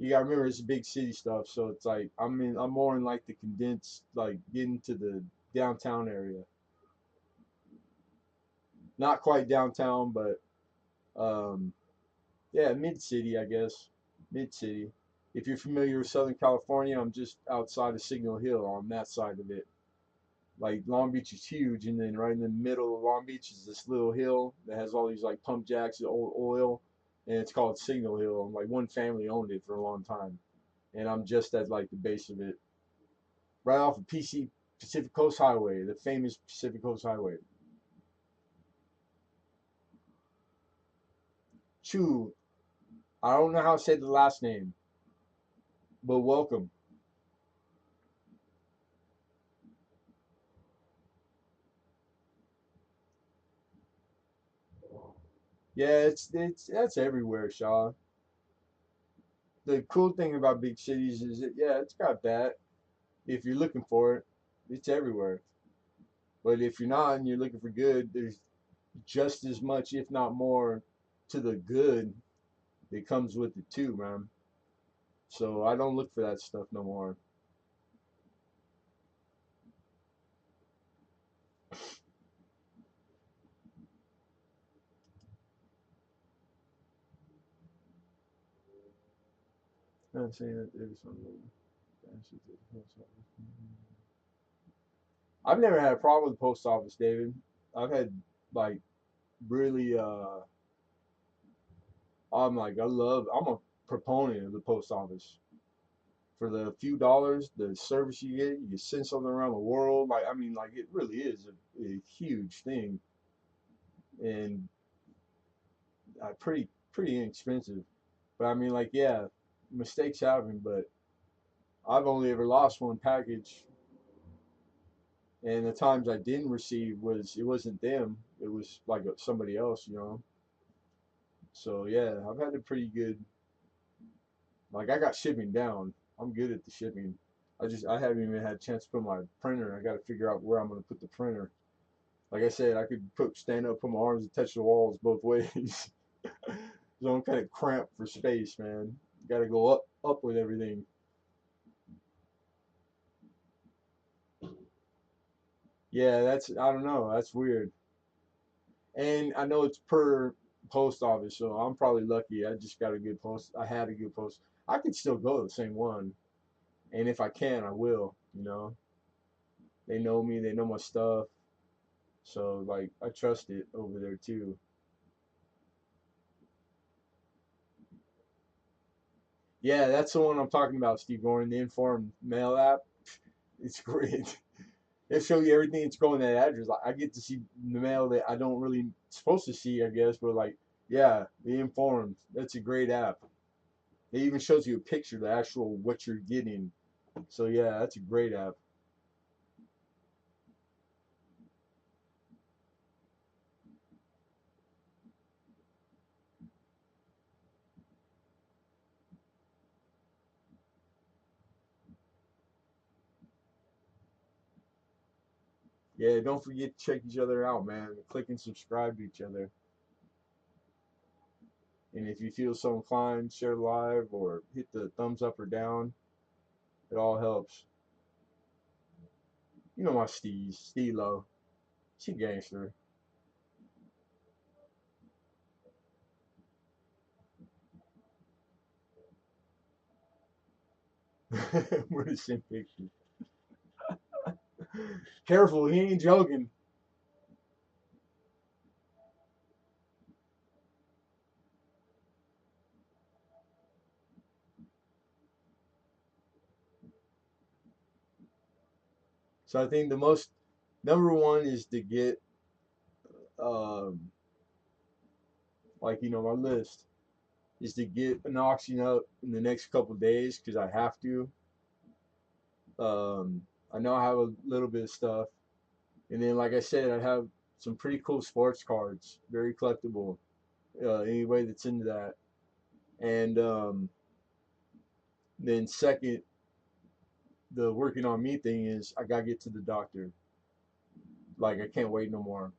gotta remember it's big city stuff. So it's like I'm more in like the condensed, like getting to the downtown area. Not quite downtown, but um, yeah, mid city, I guess. Mid city. If you're familiar with Southern California, I'm just outside of Signal Hill on that side of it. Like Long Beach is huge, and then right in the middle of Long Beach is this little hill that has all these like pump jacks, old oil, and it's called Signal Hill. And like one family owned it for a long time, and I'm just at like the base of it, right off of Pacific Coast Highway, the famous Pacific Coast Highway. Chu, I don't know how to say the last name, but welcome. Yeah, it's that's everywhere, Shaw. The cool thing about big cities is that yeah, it's got that. If you're looking for it, it's everywhere. But if you're not and you're looking for good, there's just as much, if not more, to the good that comes with it too, man. So I don't look for that stuff no more. I'm saying that there's some. I've never had a problem with the post office, David. I've had like really I'm a proponent of the post office. For the few dollars, the service you get, you can send something around the world. Like I mean, like it really is a huge thing and pretty inexpensive. But I mean, like yeah, mistakes happen. But I've only ever lost one package, and the times I didn't receive was it wasn't them. It was like somebody else. So yeah, I've had a pretty good. Like I got shipping down. I'm good at the shipping. I haven't even had a chance to put my printer. I got to figure out where I'm gonna put the printer. Like I said, I could stand up, put my arms and touch the walls both ways. So I'm kind of cramped for space, man. Got to go up with everything. Yeah, I don't know. That's weird. And I know it's per post office, so I'm probably lucky. I just got a good post. I had a good post. I could still go to the same one, and if I can, I will. They know me. They know my stuff. So like I trust it over there too. Yeah, that's the one I'm talking about, Steve Gordon, the Inform Mail app. It's great. It shows you everything that's going to that address. Like I get to see the mail that I don't really supposed to see, I guess, but like yeah, the Informed. That's a great app. It even shows you a picture, of the actual what you're getting. So yeah, that's a great app. Yeah, don't forget to check each other out, man. Click and subscribe to each other. And if you feel so inclined, share live or hit the thumbs up or down. It all helps. You know my Steve-Lo. She gangster. We're the same picture. Careful, he ain't joking. So I think the most number one is to get um, like my list is to get an auction up in the next couple days because I have to. Um, I know I have a little bit of stuff, and then like I said, I have some pretty cool sports cards, very collectible. Anybody that's into that, and then second, the working on me thing is I gotta get to the doctor. Like I can't wait no more.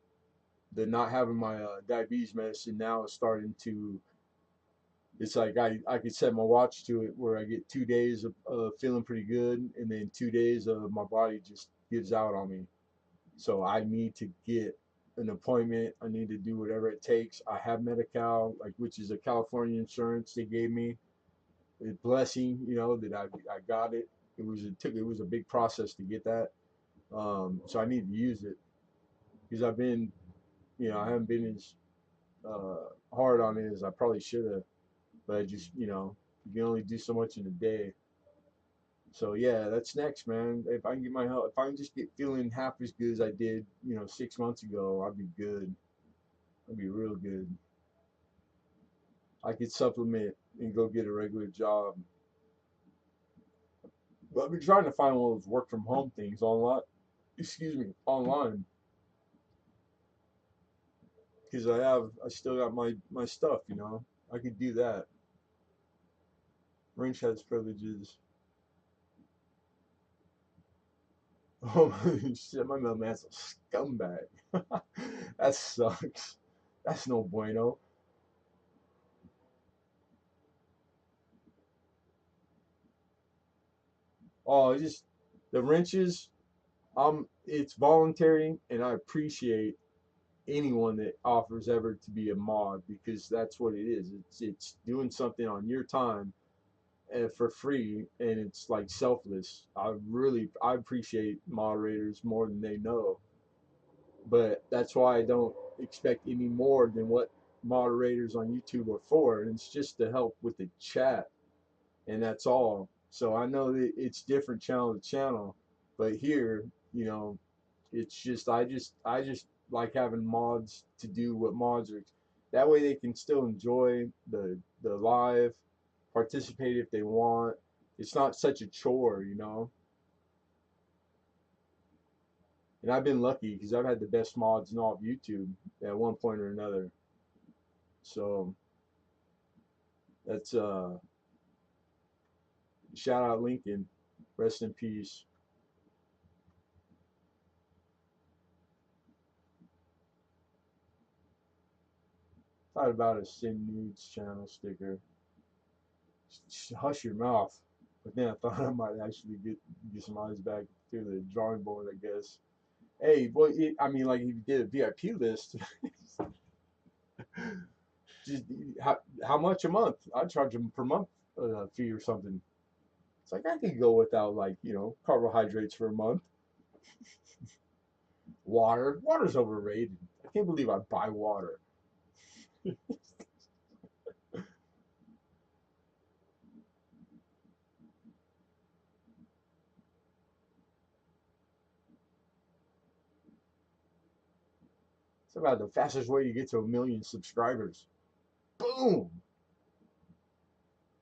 The not having my diabetes medicine now is starting to. It's like I could set my watch to it where I get 2 days of feeling pretty good, and then 2 days of my body just gives out on me. So I need to get an appointment. I need to do whatever it takes. I have Medi-Cal, like which is a California insurance they gave me. A blessing, that I got it. It was a big process to get that. So I need to use it because I haven't been as hard on it as I probably should have. But I just, you can only do so much in a day. So yeah, that's next, man. If I can get my health, if I can just get feeling half as good as I did, 6 months ago, I'd be good. I'd be real good. I could supplement and go get a regular job. But I've been trying to find one of those work from home things online. Excuse me, online, because I still got my stuff. I could do that. Wrench has privileges. Oh shit, my mailman's a scumbag. That sucks. That's no bueno. Oh, just the wrenches. It's voluntary, and I appreciate anyone that offers ever to be a mod because that's what it is. It's doing something on your time for free, and it's like selfless. I appreciate moderators more than they know, but that's why I don't expect any more than what moderators on YouTube are for, and it's just to help with the chat, and that's all. So I know that it's different channel to channel, but here, you know, it's just I just like having mods to do what mods are. That way they can still enjoy the live, participate if they want. It's not such a chore. And I've been lucky because I've had the best mods in all of YouTube at one point or another. So that's shout out Lincoln, rest in peace. Thought about a Sin Nudes channel sticker. Hush your mouth. But then I thought I might actually get some eyes back through the drawing board, I guess. Hey, boy, I mean, like if you did a VIP list, just how much a month? I'd charge them per month fee or something. It's like I could go without like carbohydrates for a month. Water's overrated. I can't believe I buy water. It's about the fastest way to get to 1 million subscribers. Boom!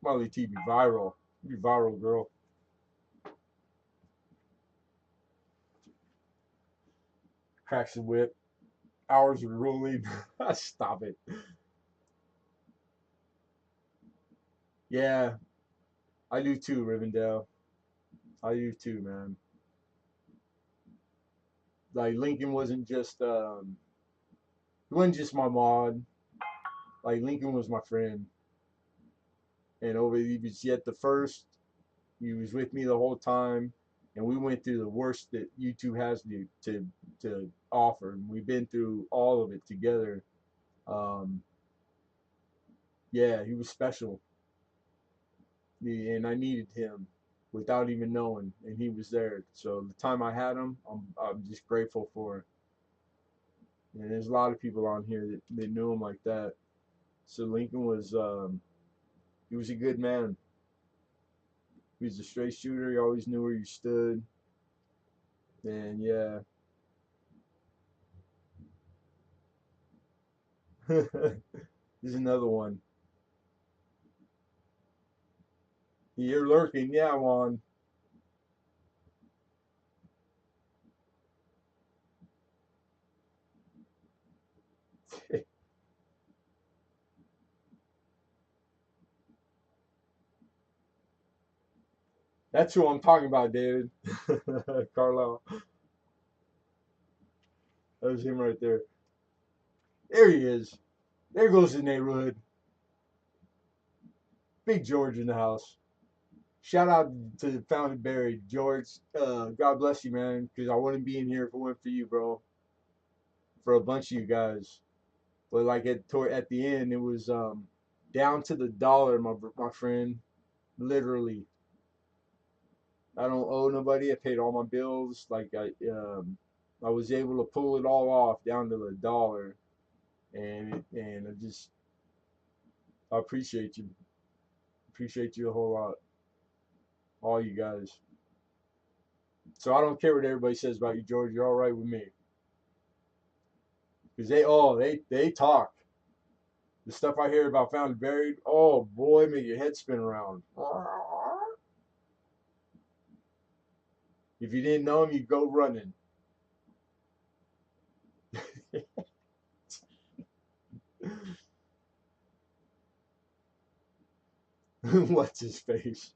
Molly T be viral. Be viral, girl. Cracks the whip. Hours are rolling. Stop it. Yeah, I do too, Rivendell. I do too, man. Like Lincoln wasn't just he wasn't just my mod. Like Lincoln was my friend, and he was yet the first. He was with me the whole time, and we went through the worst that YouTube has to offer. And we've been through all of it together. Um, yeah, he was special, and I needed him without even knowing, and he was there. So the time I had him, I'm just grateful for. And there's a lot of people on here that knew him like that. So Lincoln was he was a good man. He was a straight shooter. He always knew where you stood. And yeah, there's another one. You're lurking, yeah, Juan. That's who I'm talking about, David. Carlisle. That was him right there. There he is. There goes the neighborhood. Big George in the house. Shout out to Founded Barry. George, God bless you, man, because I wouldn't be in here if it weren't for you, bro. For a bunch of you guys. But like at the end, it was down to the dollar, my friend. Literally, I don't owe nobody. I paid all my bills. Like I was able to pull it all off down to the dollar, and I appreciate you a whole lot, all you guys. So I don't care what everybody says about you, George. You're all right with me because they talk. The stuff I hear about found and buried, oh boy, make your head spin around. If you didn't know him, you'd go running. What's his face?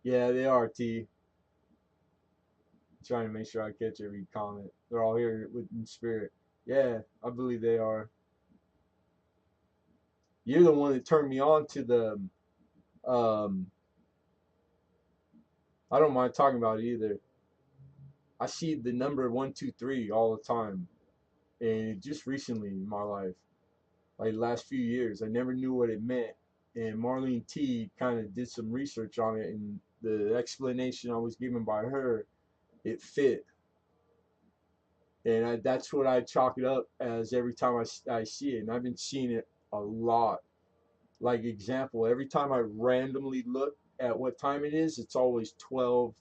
Yeah, they are, T. Trying to make sure I catch every comment. They're all here with in spirit. Yeah, I believe they are. You're the one that turned me on to the. Um, I don't mind talking about it either. I see the number 123 all the time, and just recently in my life, like the last few years, I never knew what it meant. And Marlene T kind of did some research on it, and the explanation I was given by her, it fit. And that's what I chalk it up as every time I see it. And I've been seeing it a lot. Like example, every time I randomly look at what time it is, it's always 12:30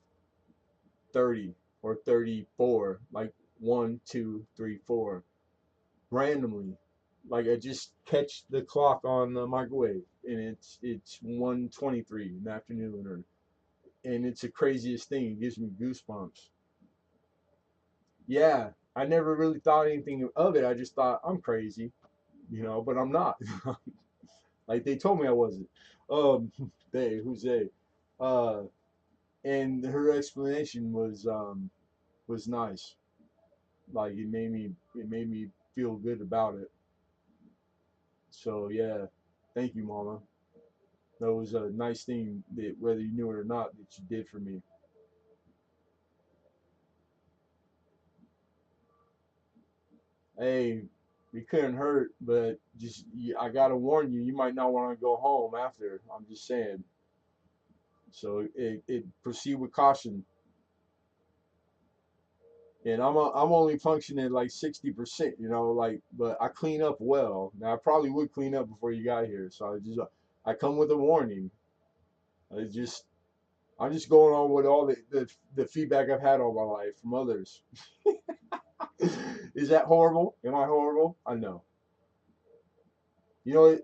or 34, like 1, 2, 3, 4, randomly. Like I just catch the clock on the microwave and it's 1:23 in the afternoon, or and it's the craziest thing. It gives me goosebumps. Yeah, I never really thought anything of it. I just thought I'm crazy, but I'm not. Like they told me I wasn't. Um, who's they? Uh, and her explanation was nice. Like it made me feel good about it. So yeah, thank you, Mama. That was a nice thing that whether you knew it or not that you did for me. Hey, it couldn't hurt, but just I gotta warn you, you might not want to go home after. I'm just saying. So it proceed with caution. And I'm only functioning like 60%, like, but I clean up well. Now I probably would clean up before you got here, so I come with a warning. I just I'm just going on with all the feedback I've had all my life from others. Is that horrible? Am I horrible? I know.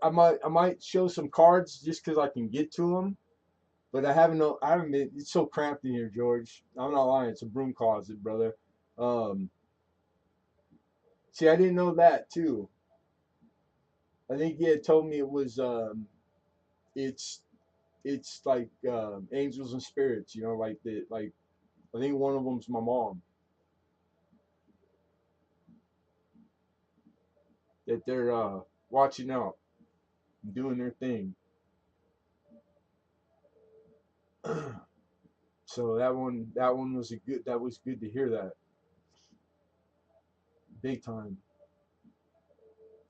I might show some cards just because I can get to them, but I haven't been. It's so cramped in here, George. I'm not lying. It's a broom closet, brother. Um, See, I didn't know that too. I think he had told me it was it's it's like angels and spirits, like I think one of them's my mom, that they're watching out, doing their thing. So that one was good to hear that, big time.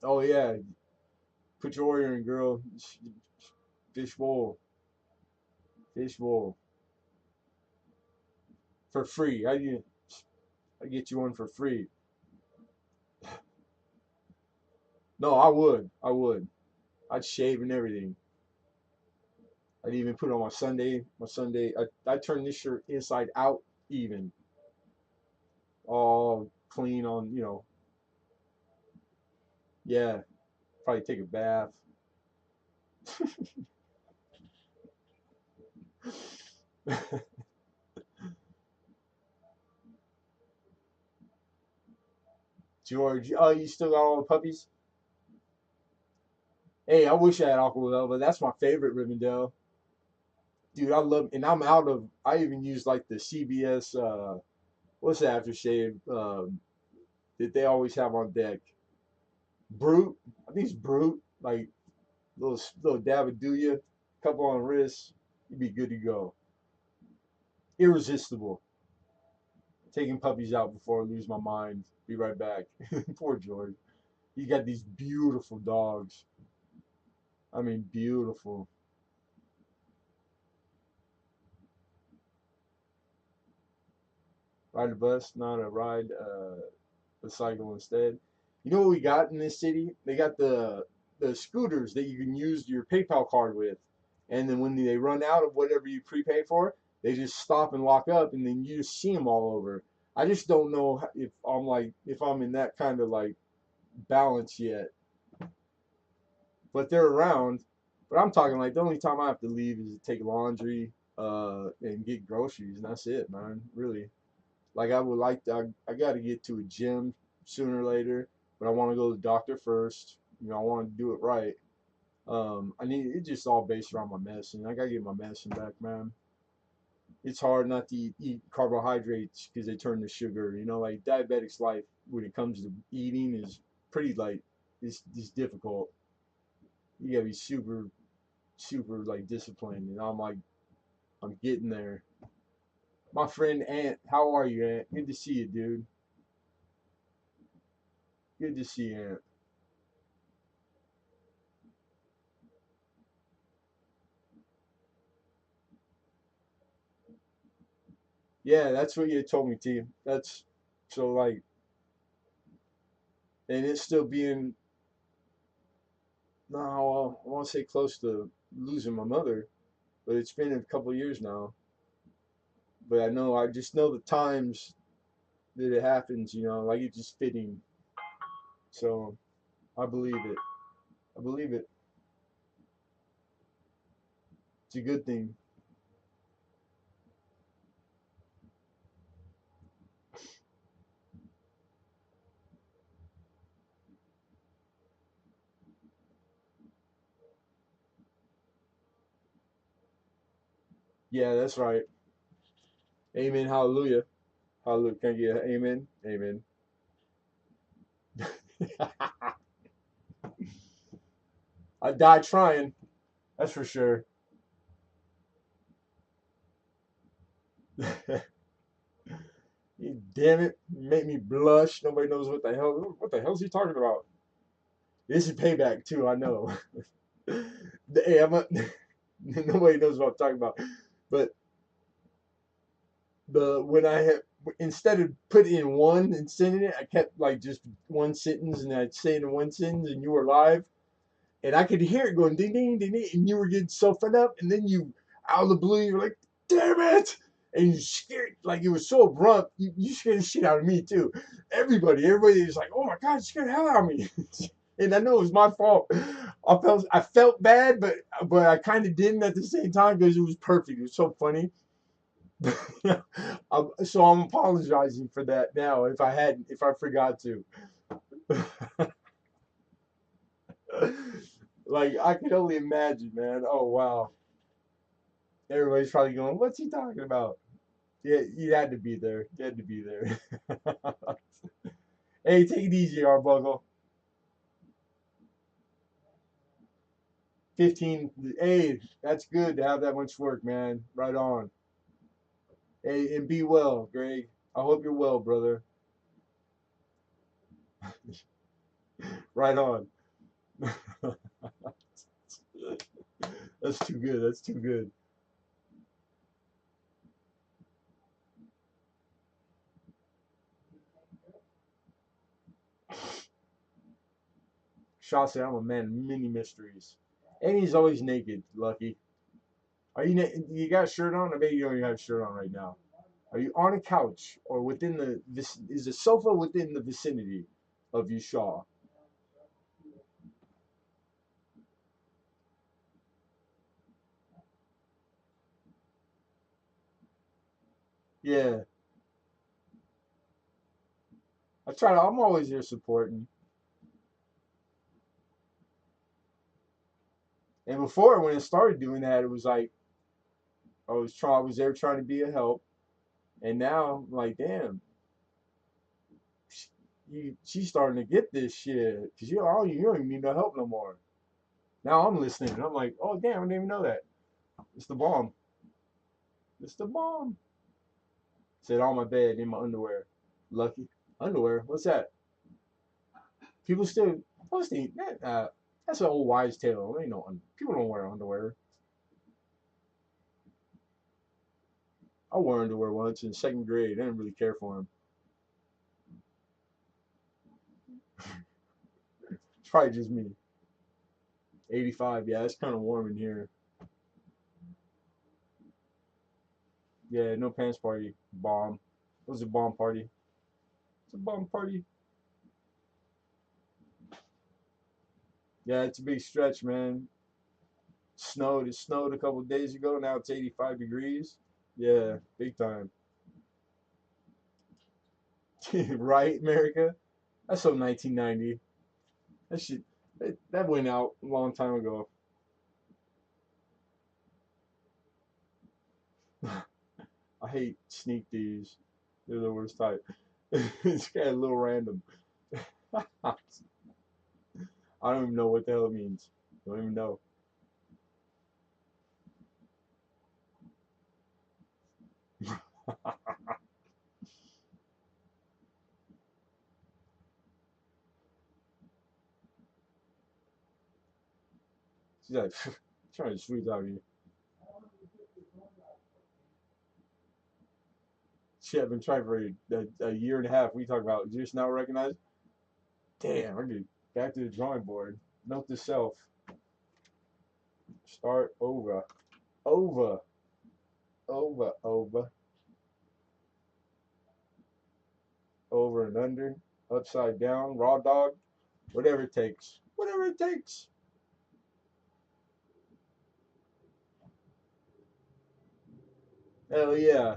Oh yeah, put your order in, girl. Fish bowl, fish bowl for free. I get you one for free. No, I would. I would. I'd shave and everything. I'd even put on my Sunday. My Sunday. I turn this shirt inside out, even all clean on. Yeah. Probably take a bath. George, oh, you still got all the puppies? Hey, I wish I had Aquavell, but that's my favorite Rivendell. Dude, I love, and I'm out of. I even use like the CBS. What's the aftershave that they always have on deck? Brute. I think it's Brute. Like little dab would do you, couple on the wrist, you'd be good to go. Irresistible. Taking puppies out before I lose my mind. Be right back. Poor George. He got these beautiful dogs. I mean, beautiful. Ride a bus, not a ride a cycle instead. You know what we got in this city? They got the scooters that you can use your PayPal card with, and then when they run out of whatever you prepay for, they just stop and lock up, and then you just see them all over. I just don't know if I'm in that kind of like balance yet, but they're around. But I'm talking like the only time I have to leave is to take laundry, and get groceries, and that's it, man. Really. Like I would like to, I got to get to a gym sooner or later, but I want to go to the doctor first. I want to do it right. I need it's just all based around my medicine. I gotta get my medicine back, man. It's hard not to eat carbohydrates because they turn to sugar. Like diabetics' life when it comes to eating is pretty like it's difficult. You gotta be super super like disciplined, and I'm getting there. My friend Ant, how are you, Ant? Good to see you, dude. Good to see you, Ant. Yeah, that's what you told me, T. That's so like, and it's still being no, I want to say close to losing my mother, but it's been a couple of years now. But I just know the times that it happens. Like it's just fitting. So I believe it. I believe it. It's a good thing. Yeah, that's right. Amen. Hallelujah. Hallelujah. Can I get an amen? Amen. I died trying. That's for sure. Damn it, make me blush. Nobody knows what the hell. What the hell is he talking about? This is payback too. I know. Hey, nobody knows what I'm talking about. But the when I had instead of putting in one and sending it, I kept like just one sentence, and I'd say in one sentence, and you were live, and I could hear it going ding ding ding ding, and you were getting so fed up, and then you out of the blue, you're like, damn it. And you scared, like it was so abrupt. You scared the shit out of me too. Everybody was like, "Oh my god, you scared the hell out of me." And I know it was my fault. I felt bad, but I kind of didn't at the same time because it was perfect. It was so funny. So I'm apologizing for that now if I forgot to. Like I can only imagine, man. Oh wow, everybody's probably going, "What's he talking about?" Yeah, you had to be there. You had to be there. Hey, take it easy, Arbuckle. 15. Hey, that's good to have that much work, man. Right on. Hey, and be well, Greg. I hope you're well, brother. Right on. That's too good. That's too good. Shaw said, I'm a man of many mysteries. And he's always naked, Lucky. Are you you got a shirt on? I bet you don't even have a shirt on right now. Are you on a couch or within is the sofa within the vicinity of you, Shaw? Yeah. I'm always here supporting. And before, when it started doing that, it was like I was there trying to be a help. And now I'm like, damn, she's starting to get this shit. Cause you don't even need no help no more. Now I'm listening and I'm like, oh damn, I didn't even know that. It's the bomb. It's the bomb. Said on my bed in my underwear. Lucky. Underwear? What's that? People still posting that that's an old wives' tale. Ain't no people don't wear underwear. I wore underwear once in second grade. I didn't really care for them. It's probably just me. 85, yeah, it's kind of warm in here. Yeah, no pants party. Bomb. It was a bomb party. It's a bomb party. Yeah, it's a big stretch, man. Snowed. It snowed a couple days ago. Now it's 85 degrees. Yeah, big time. Right, America? That's so 1990. That shit. That went out a long time ago. I hate sneak thieves. They're the worst type. It's kind of a little random. I don't even know what the hell it means. I don't even know. She's like trying to sweet out you. Shit, I've been trying for a year and a half. We talk about just now recognized. Damn, I get back to the drawing board. Note to self: start over, over, over, over and under, upside down, raw dog, whatever it takes, whatever it takes. Hell yeah.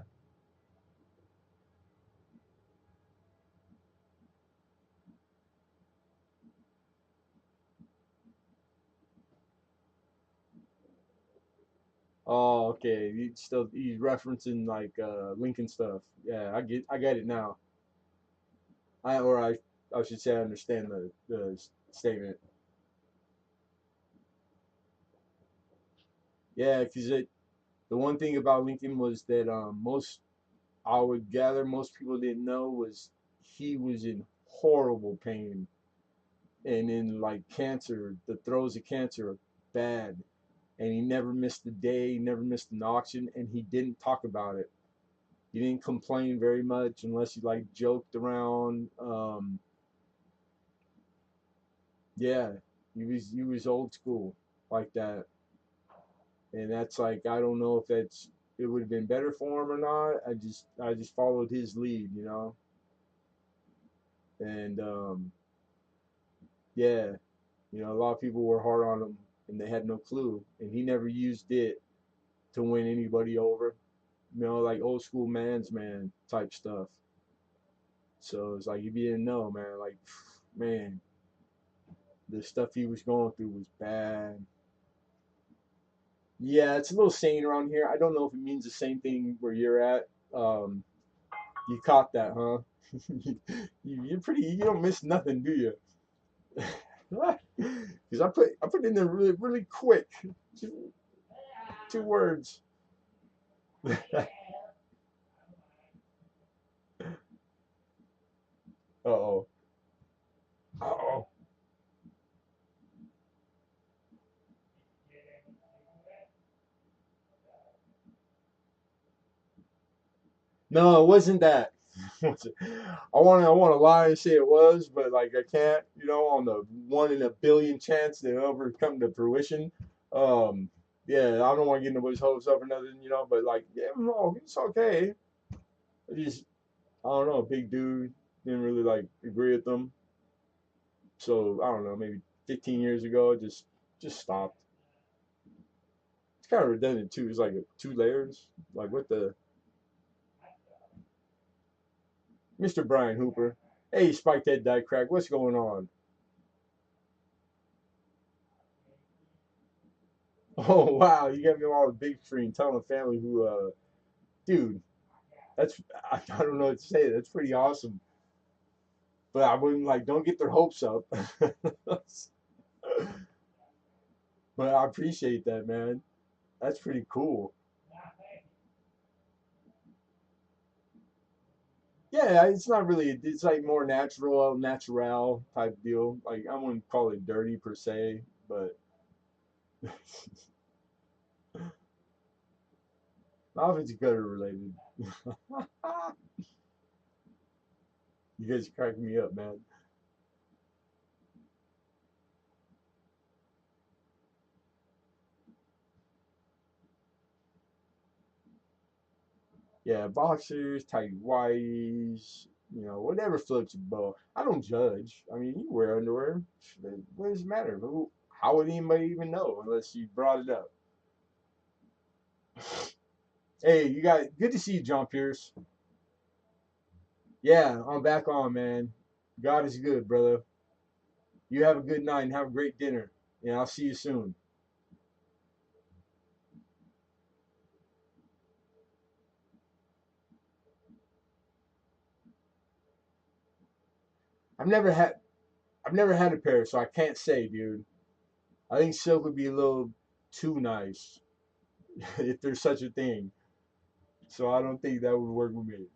Oh, okay. He's referencing like Lincoln stuff. Yeah, I get it now. I should say I understand the statement. Yeah, because it the one thing about Lincoln was that most I would gather most people didn't know was he was in horrible pain and in like cancer. The throes of cancer are bad, and he never missed a day, he never missed an auction, and he didn't talk about it. He didn't complain very much unless he like joked around. Yeah, he was old school like that, and that's like I don't know if that's it would have been better for him or not. I just followed his lead, you know, and yeah, you know, a lot of people were hard on him and they had no clue, and he never used it to win anybody over. You know, like old school man's man type stuff. So it's like if you didn't know, man, like man, the stuff he was going through was bad. Yeah, it's a little saying around here. I don't know if it means the same thing where you're at. Um, you caught that, huh? You're pretty. You don't miss nothing, do you? Because I put it in there really quick. Just two words. Uh-oh. Uh-oh. No, it wasn't that. I want to lie and say it was, but like I can't, on the 1 in a billion chance that it'll ever come to fruition. Um, yeah, I don't want to get nobody's hopes up or nothing, but like, yeah, no, it's okay. I just, I don't know, big dude didn't really like agree with them, so I don't know, maybe 15 years ago, just stopped. It's kind of redundant too. It's like 2 layers. Like what the Mr. Brian Hooper. Hey, Spike Head Die Crack, what's going on? Oh wow, you got me on the big screen telling the family who dude, that's I don't know what to say. That's pretty awesome. But I wouldn't like don't get their hopes up. But I appreciate that, man. That's pretty cool. Yeah, it's not really. It's like more natural type deal. Like I wouldn't call it dirty per se, but not if it's gutter related. You guys crack me up, man. Yeah, boxers, tight whities, whatever floats your boat. I don't judge. I mean, you wear underwear. What does it matter? How would anybody even know unless you brought it up? Hey, you got good to see you, John Pierce. Yeah, I'm back on, man. God is good, brother. You have a good night and have a great dinner. And I'll see you soon. I've never had I've never had a pair, so I can't say, dude. I think silk would be a little too nice if there's such a thing. So I don't think that would work with me.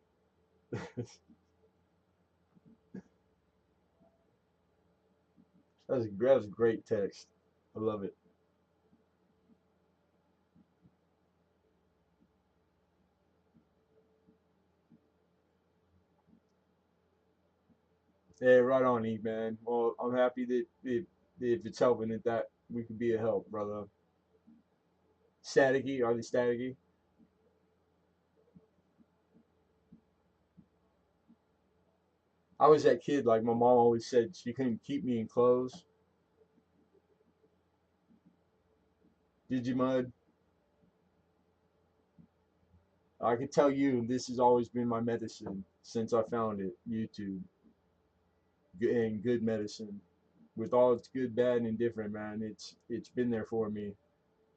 That was a great text. I love it. Yeah, right on, E man. Well, I'm happy that if it's helping that we could be a help, brother. Staticky, are they staticky? I was that kid, like my mom always said she couldn't keep me in clothes. Did you, Mud? I can tell you this has always been my medicine since I found it. YouTube and good medicine with all its good, bad, and indifferent, man. It's been there for me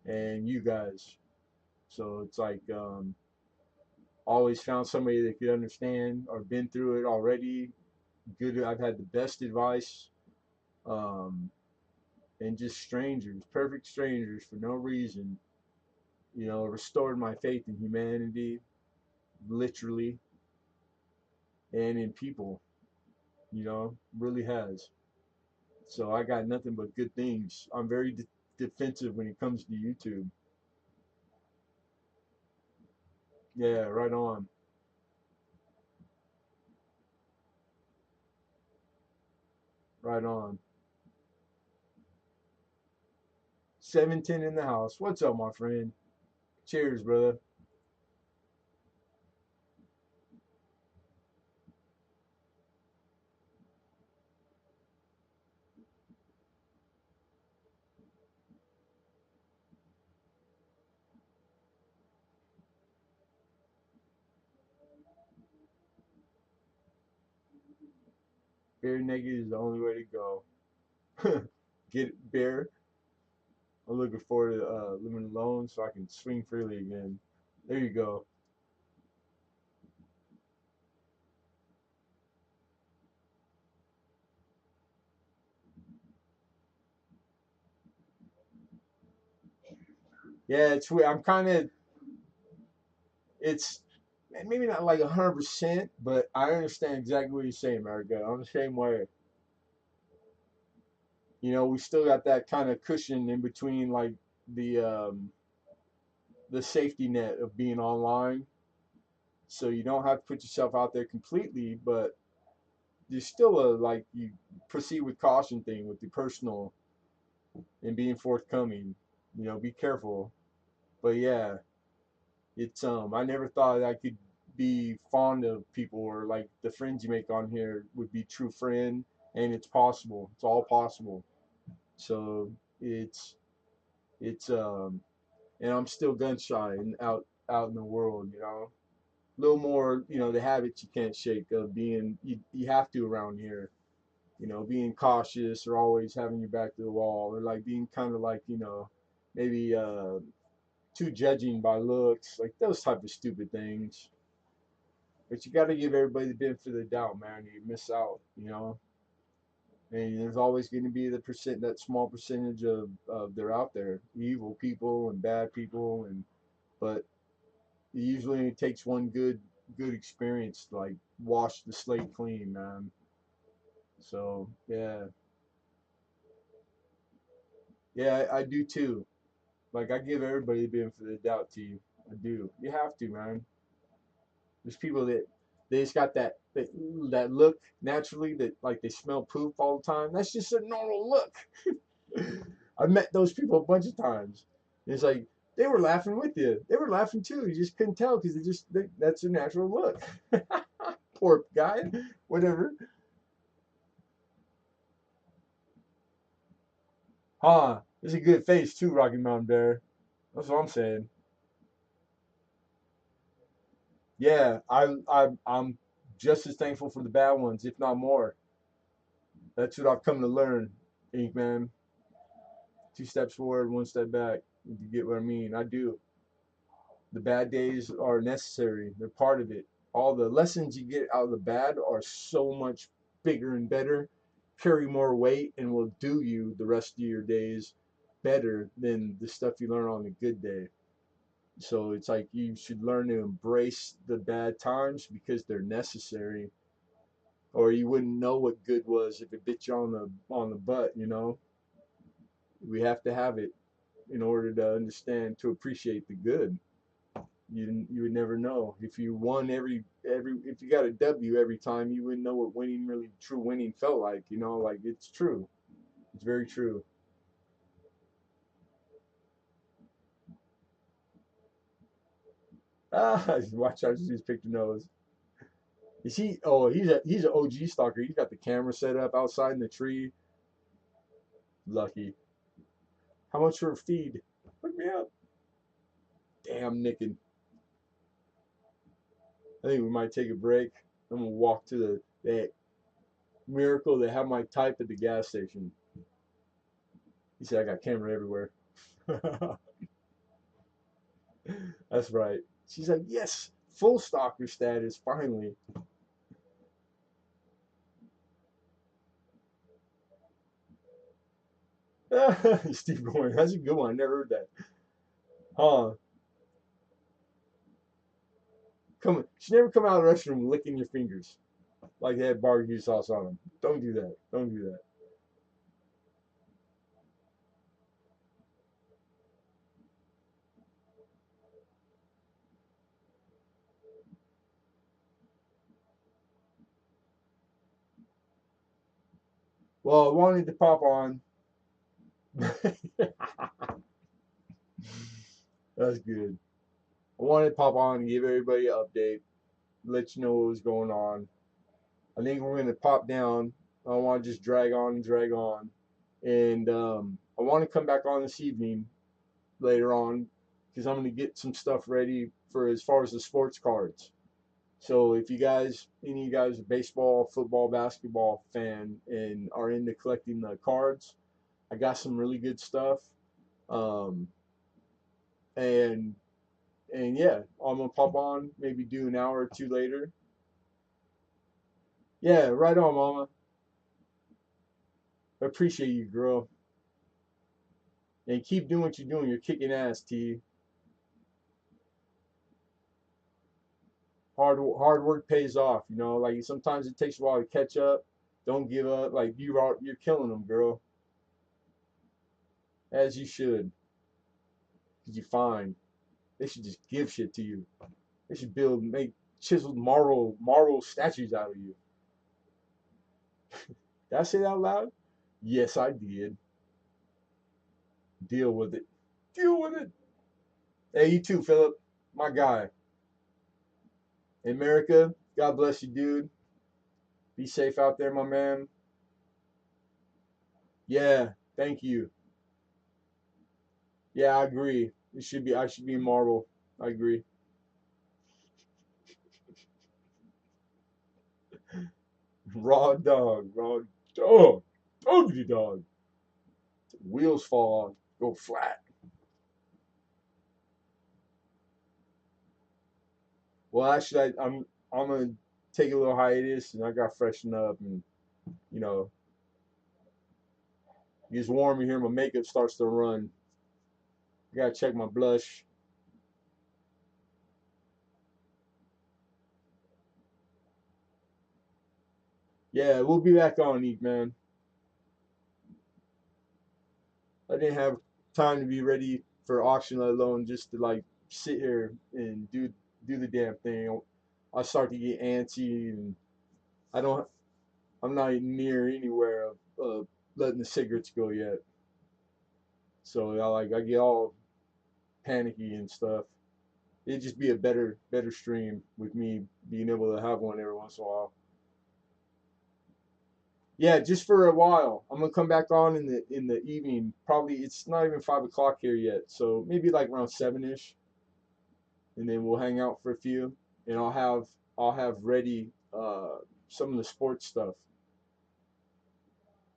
and you guys. So it's like always found somebody that could understand or been through it already. Good. I've had the best advice, um, and just strangers, perfect strangers for no reason. Restored my faith in humanity, literally, and in people. Really has. So I got nothing but good things. I'm very defensive when it comes to YouTube. Yeah, right on, right on. 710 in the house. What's up, my friend? Cheers, brother. Bear naked is the only way to go. Get it, bear. I'm looking forward to living alone so I can swing freely again. There you go. Yeah, it's weird. I'm kind of. It's maybe not like 100%, but I understand exactly what you're saying, America. I'm the same way. We still got that kind of cushion in between, like the um, the safety net of being online. So you don't have to put yourself out there completely, but there's still a like you proceed with caution thing with the personal and being forthcoming. You know, be careful. But yeah, it's I never thought I could be fond of people or like the friends you make on here would be true friend, and it's possible. It's all possible. So it's and I'm still gun shy and out in the world, you know. A little more, you know, the habits you can't shake of being you have to around here, you know, being cautious or always having your back to the wall or like being kind of like, you know, maybe too judging by looks, like those type of stupid things. But you got to give everybody the benefit of the doubt, man. You miss out, you know. And there's always going to be the percent, that small percentage of they're out there, evil people and bad people, and but it usually only takes one good experience to like wash the slate clean, man. So yeah, yeah, I do too. Like I give everybody the benefit of the doubt to you. I do. You have to, man. There's people that they just got that look naturally that like they smell poop all the time. That's just a normal look. I've met those people a bunch of times. And it's like they were laughing with you. They were laughing too. You just couldn't tell because that's a natural look. Poor guy. Whatever. Huh. It's a good face too, Rocky Mountain Bear. That's what I'm saying. Yeah, I'm just as thankful for the bad ones, if not more. That's what I've come to learn, Ink Man. Two steps forward, one step back. If you get what I mean, I do. The bad days are necessary. They're part of it. All the lessons you get out of the bad are so much bigger and better, carry more weight, and will do you the rest of your days better than the stuff you learn on a good day. So it's like you should learn to embrace the bad times because they're necessary, or you wouldn't know what good was if it bit you on the butt. You know, we have to have it in order to understand to appreciate the good. You would never know if you won every if you got a W every time, you wouldn't know what winning really true winning felt like. You know, like it's true. It's very true. Ah, watch out! Just pick your nose. Is he? Oh, he's an OG stalker. He's got the camera set up outside in the tree. Lucky. How much for a feed? Hook me up. Damn, Nickin. I think we might take a break. I'm gonna walk to that miracle they have my type at the gas station. He said I got camera everywhere. That's right. She's like, yes, full stalker status finally. Steve going, that's a good one. I never heard that. Huh? She never come out of the restroom licking your fingers like they had barbecue sauce on them. Don't do that. Don't do that. Well, I wanted to pop on. That's good. I wanted to pop on and give everybody an update, let you know what was going on. I think we're going to pop down. I don't want to just drag on and drag on. And I want to come back on this evening later on because I'm going to get some stuff ready for as far as the sports cards. So if you guys, any of you guys, are baseball, football, basketball fan and are into collecting the cards, I got some really good stuff. Um, and and yeah, I'm gonna pop on, maybe do an hour or two later. Yeah, right on, mama. I appreciate you, girl, and keep doing what you're doing. You're kicking ass, T. Hard work pays off. You know, like sometimes it takes a while to catch up. Don't give up. Like you're killing them, girl, as you should. Cause you're fine. They should just give shit to you. They should make chiseled marble statues out of you. Did I say that out loud? Yes, I did. Deal with it. Deal with it. Hey, you too, Philip. My guy. America, God bless you, dude. Be safe out there, my man. Yeah, thank you. Yeah, I agree. It should be. I should be in Marvel. I agree. Raw dog. Raw dog. Doggy dog. Wheels fall off. Go flat. Well, actually, I'm gonna take a little hiatus, and I got to freshen up, and you know, it gets warm in here. My makeup starts to run. I gotta check my blush. Yeah, we'll be back on, Eve, man. I didn't have time to be ready for auction, let alone just to like sit here and do the damn thing. I start to get antsy, and I don't. I'm not near anywhere of letting the cigarettes go yet. So I get all panicky and stuff. It'd just be a better stream with me being able to have one every once in a while. Yeah, just for a while. I'm gonna come back on in the evening. Probably it's not even 5 o'clock here yet, so maybe like around 7ish, and then we'll hang out for a few, and I'll have ready some of the sports stuff.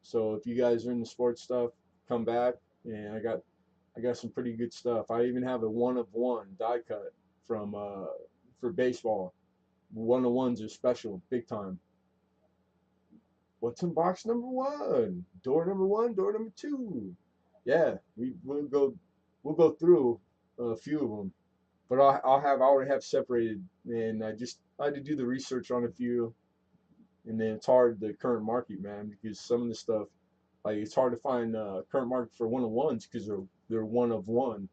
So if you guys are in the sports stuff, come back, and I got some pretty good stuff. I even have a one of one die cut from for baseball. One of ones are special, big time. What's in box number one? Door number one, door number two. Yeah, we'll go through a few of them, but I already have separated, and I had to do the research on a few, and then it's hard the current market, man, because some of the stuff like it's hard to find current market for one of ones because they're one of one.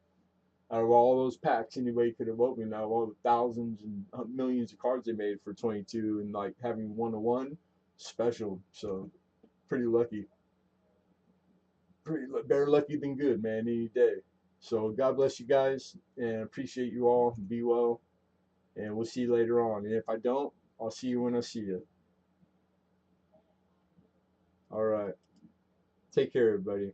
Out of all those packs anybody could have opened, out of all the thousands and millions of cards they made for 22, and like having one of one special, so pretty lucky. Better lucky than good, man, any day. So God bless you guys, and appreciate you all. Be well, and we'll see you later on. And if I don't, I'll see you when I see you. All right. Take care, everybody.